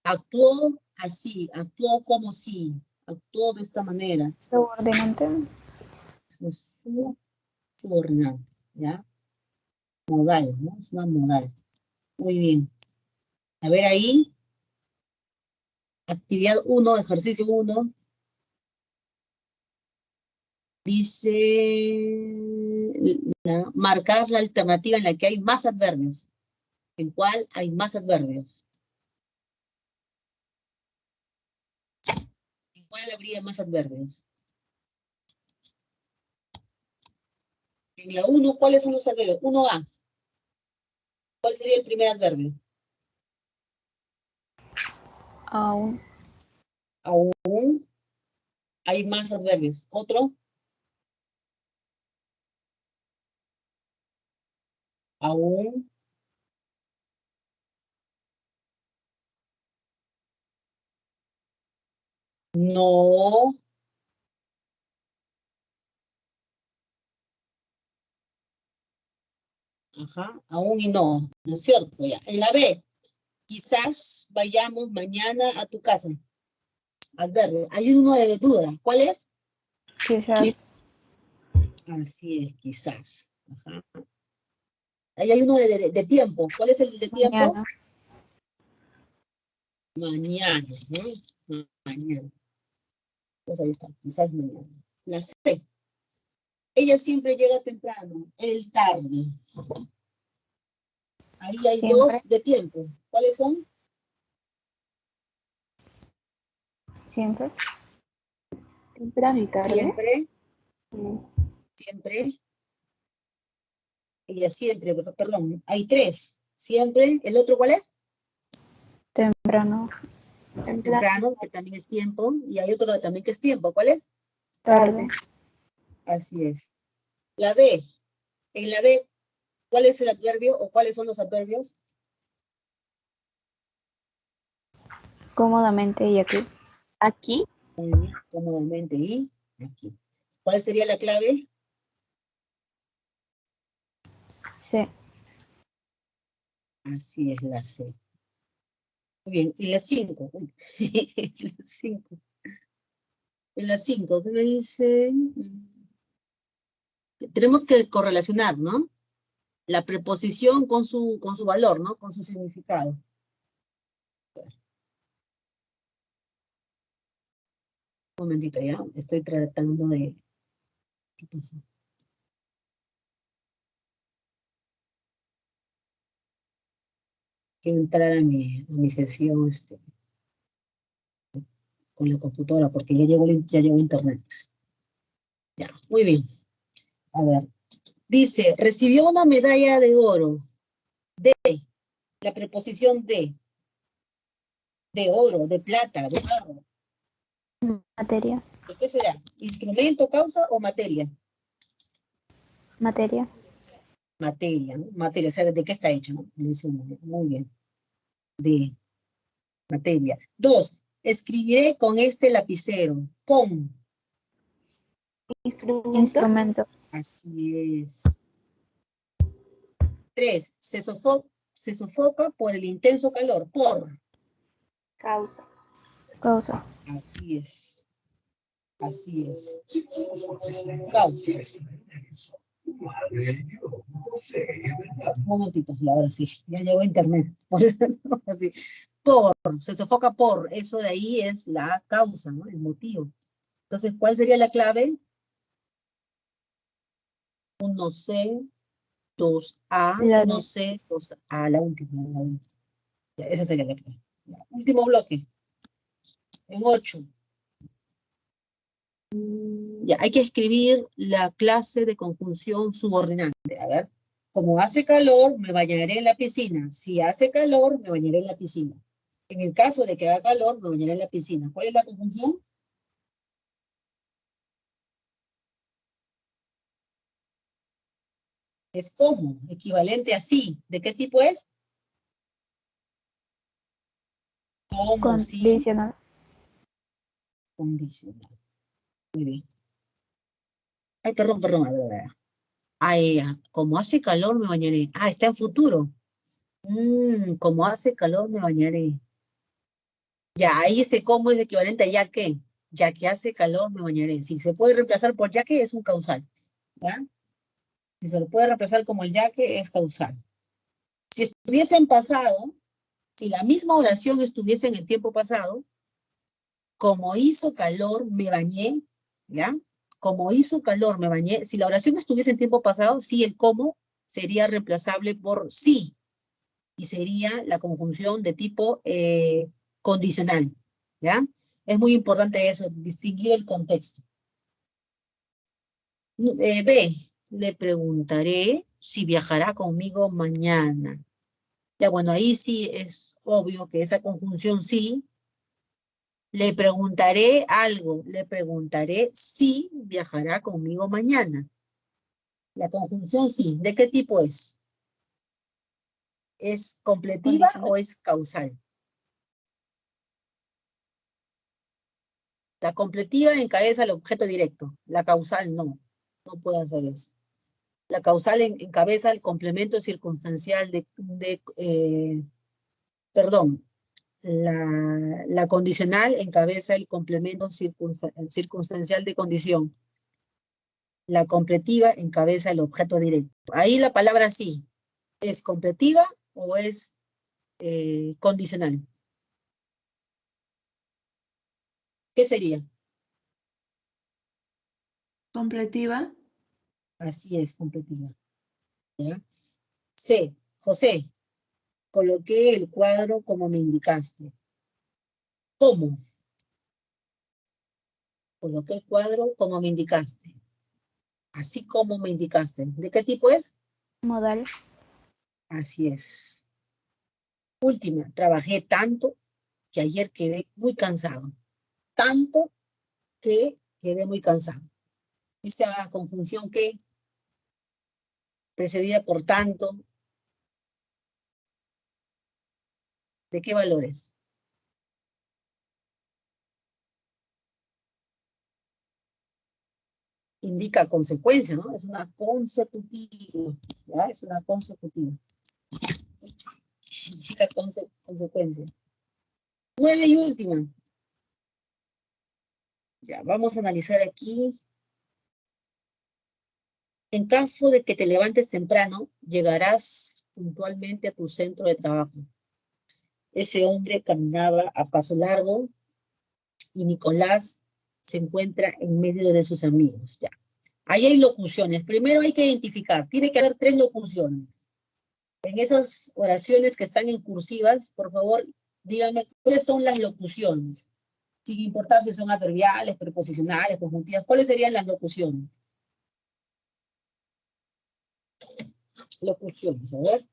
Actuó así, actuó como sí, actuó de esta manera. Subordinante. Es subordinante, ¿ya? Modal, ¿no? Es una modal. Muy bien. A ver ahí, actividad 1, ejercicio 1, dice marcar la alternativa en la que hay más adverbios. ¿En cuál hay más adverbios? ¿En cuál habría más adverbios? En la 1, ¿cuáles son los adverbios? 1A. ¿Cuál sería el primer adverbio? Aún. Aún hay más adverbios. ¿Otro? Aún. No. Ajá, aún y no. ¿No es cierto? Ya. En la B. Quizás vayamos mañana a tu casa. Adverbio. Hay uno de duda. ¿Cuál es? Quizás. Así es, quizás. Ajá. Ahí hay uno de tiempo. ¿Cuál es el de tiempo? Mañana. Mañana, ¿no? Mañana. Pues ahí está, quizás mañana. La C. Ella siempre llega temprano. El tarde. Ahí hay Siempre. dos de tiempo. ¿Cuáles son? Siempre. Temprano y tarde. Siempre, Mm, siempre. Ella siempre, perdón. Hay tres. Siempre. ¿El otro cuál es? Temprano. Temprano. Temprano, que también es tiempo. Y hay otro también que es tiempo. ¿Cuál es? Tarde. Así es. La D. En la D, ¿cuál es el adverbio o cuáles son los adverbios? Cómodamente y aquí. Aquí. Muy bien, cómodamente y aquí. ¿Cuál sería la clave? Sí. Así es, la C. Muy bien, y la 5. La 5. En la 5, ¿qué me dice? Tenemos que correlacionar, ¿no? La preposición con su valor, ¿no? Con su significado. Un momentito, ya. Estoy tratando de... ¿Qué pasó? Quiero entrar a mi sesión con la computadora porque ya llegó internet. Ya, muy bien. A ver. Dice, recibió una medalla de oro. De, la preposición de oro, de plata, de barro. Materia. ¿De qué será? ¿Instrumento, causa o materia? Materia. Materia, ¿no? Materia, o sea, ¿de qué está hecho, no? Muy bien. De materia. 2, escribiré con este lapicero. Con. Instrumento. Instrumento. Así es. 3, se sofoca por el intenso calor. Por. Causa. Causa. Así es. Así es. Causa. Un momentito, y ahora sí, ya llegó internet. Por eso, así. Por, se sofoca por, eso de ahí es la causa, ¿no? El motivo. Entonces, ¿cuál sería la clave? 1C, 2A, La D. 1C, 2A, la última. La D. Ya, esa sería la clave. Ya, último bloque. En 8. Ya, hay que escribir la clase de conjunción subordinante. A ver, como hace calor, me bañaré en la piscina. Si hace calor, me bañaré en la piscina. En el caso de que haga calor, me bañaré en la piscina. ¿Cuál es la conjunción? Es como, equivalente a sí. ¿De qué tipo es? Como, sí, Condicional. condicional. Muy bien. Ay, perdón, a ver. Ay, como hace calor, me bañaré. Ah, está en futuro. Como hace calor, me bañaré. Ya, ahí ese como es equivalente a ya que hace calor, me bañaré. Si se puede reemplazar por ya que, es un causal. ¿Ya? Si se lo puede reemplazar como el ya que, es causal. Si estuviese en pasado, si la misma oración estuviese en el tiempo pasado, como hizo calor, me bañé, ¿ya? Como hizo calor, me bañé. Si la oración estuviese en tiempo pasado, sí, el cómo sería reemplazable por sí. Y sería la conjunción de tipo condicional, ¿ya? Es muy importante eso, distinguir el contexto. B, le preguntaré si viajará conmigo mañana. Ya, bueno, ahí sí es obvio que esa conjunción sí. Le preguntaré algo, le preguntaré si viajará conmigo mañana. La conjunción sí, ¿de qué tipo es? ¿Es completiva Condicional. o es causal? La completiva encabeza el objeto directo, la causal no, no puede hacer eso. La causal encabeza el complemento circunstancial perdón, la condicional encabeza el complemento circunstancial de condición. La completiva encabeza el objeto directo. Ahí la palabra sí, ¿es completiva o es condicional? ¿Qué sería? Completiva. Así es, completiva. ¿Ya? C. José, coloqué el cuadro como me indicaste. ¿Cómo? Coloqué el cuadro como me indicaste. Así como me indicaste. ¿De qué tipo es? Modal. Así es. Última, trabajé tanto que ayer quedé muy cansado. Tanto que quedé muy cansado. Esa conjunción que precedida por tanto, ¿de qué valores? Indica consecuencia, ¿no? Es una consecutiva, ¿ya? Es una consecutiva. Indica consecuencia. 9 y última. Ya, vamos a analizar aquí. En caso de que te levantes temprano, llegarás puntualmente a tu centro de trabajo. Ese hombre caminaba a paso largo y Nicolás se encuentra en medio de sus amigos. Ya. Ahí hay locuciones. Primero hay que identificar. Tiene que haber 3 locuciones. En esas oraciones que están en cursivas, por favor, díganme cuáles son las locuciones. Sin importar si son adverbiales, preposicionales, conjuntivas. ¿Cuáles serían las locuciones? Locuciones, a ver.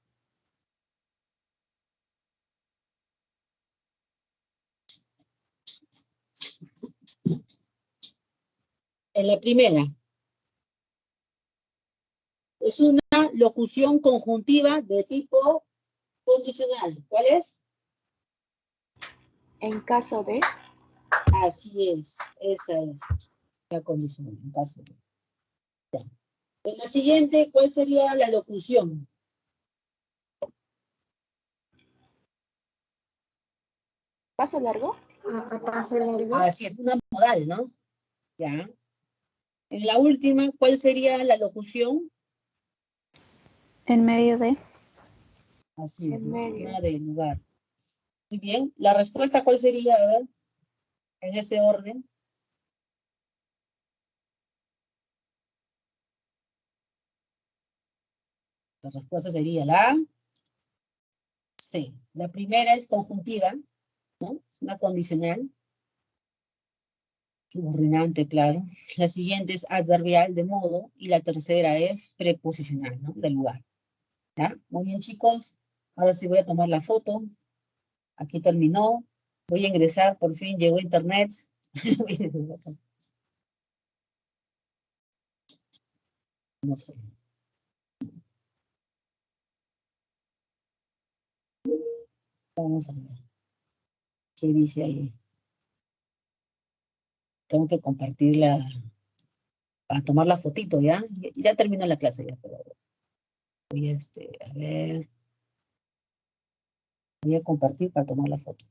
En la primera, es una locución conjuntiva de tipo condicional. ¿Cuál es? En caso de. Así es, esa es la condicional. En caso de. Ya. En la siguiente, ¿cuál sería la locución? ¿Paso largo? A paso largo. Así es, una modal, ¿no? Ya. En la última, ¿cuál sería la locución? En medio de. Así es, En ¿no? medio. Una de lugar. Muy bien. ¿La respuesta cuál sería? A ver, en ese orden. La respuesta sería la C. La primera es conjuntiva, ¿no? Una condicional. Subordinante, claro. La siguiente es adverbial de modo y la tercera es preposicional, ¿no? Del lugar. ¿Ya? Muy bien, chicos. Ahora sí voy a tomar la foto. Aquí terminó. Voy a ingresar, por fin llegó internet. No sé. Vamos a ver. ¿Qué dice ahí? Tengo que compartirla para tomar la fotito, ¿ya? Ya terminó la clase ya, pero voy a ver. Voy a compartir para tomar la foto.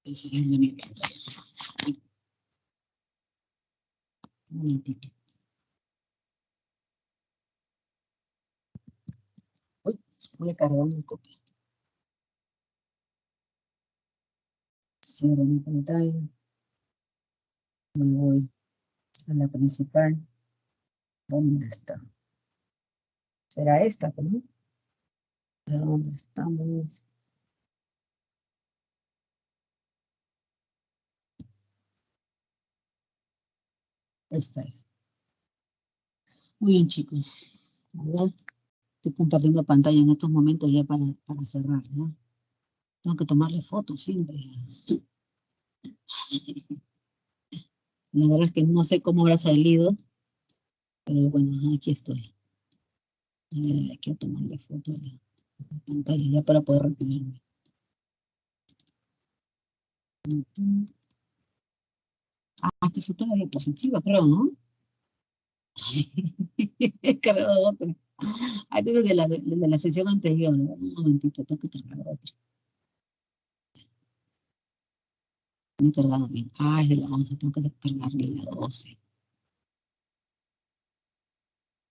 Enseñarle mi pantalla. Un momentito. Uy, voy a cargar mi copia. Cierro mi pantalla. Me voy a la principal. ¿Dónde está? ¿Será esta, no? ¿De dónde estamos? Esta es. Muy bien, chicos. A ver, estoy compartiendo pantalla en estos momentos ya para cerrar, ¿ya? Tengo que tomarle fotos siempre. La verdad es que no sé cómo habrá salido, pero bueno, aquí estoy. A ver, quiero tomarle foto de la pantalla ya para poder retirarme. Esta es otra diapositiva, creo, ¿no? He cargado otra. Esta es de la sesión anterior, ¿no? Un momentito, tengo que cargar otra. No he cargado bien. Es de la 11, tengo que cargarle la 12.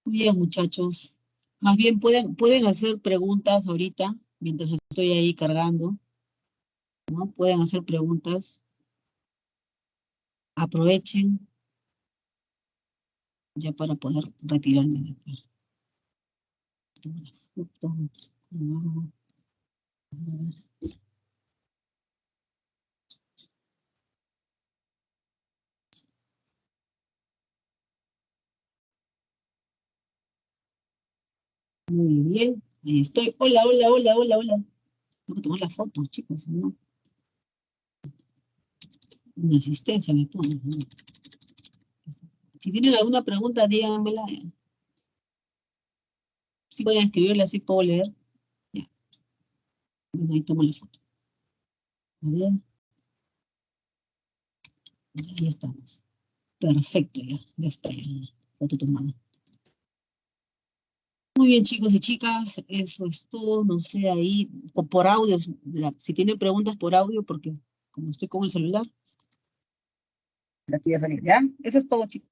Muy bien, muchachos. Más bien pueden hacer preguntas ahorita, mientras estoy ahí cargando, ¿no? Pueden hacer preguntas. Aprovechen ya para poder retirarme de acá. Tomo la foto. ¿Cómo hago? A ver. Muy bien. Ahí estoy. Hola, hola, hola, hola, hola. Tengo que tomar la foto, chicos, ¿no? Una asistencia me pone, ¿no? Si tienen alguna pregunta, díganmela. Si voy a escribirla, así puedo leer. Ya. Bueno, ahí tomo la foto. A ver. Ahí estamos. Perfecto, ya está, ya. Foto tomada. Muy bien, chicos y chicas, eso es todo. No sé, ahí, o por audio, si tienen preguntas por audio, porque como estoy con el celular, aquí voy a salir, ¿ya? Eso es todo, chicos.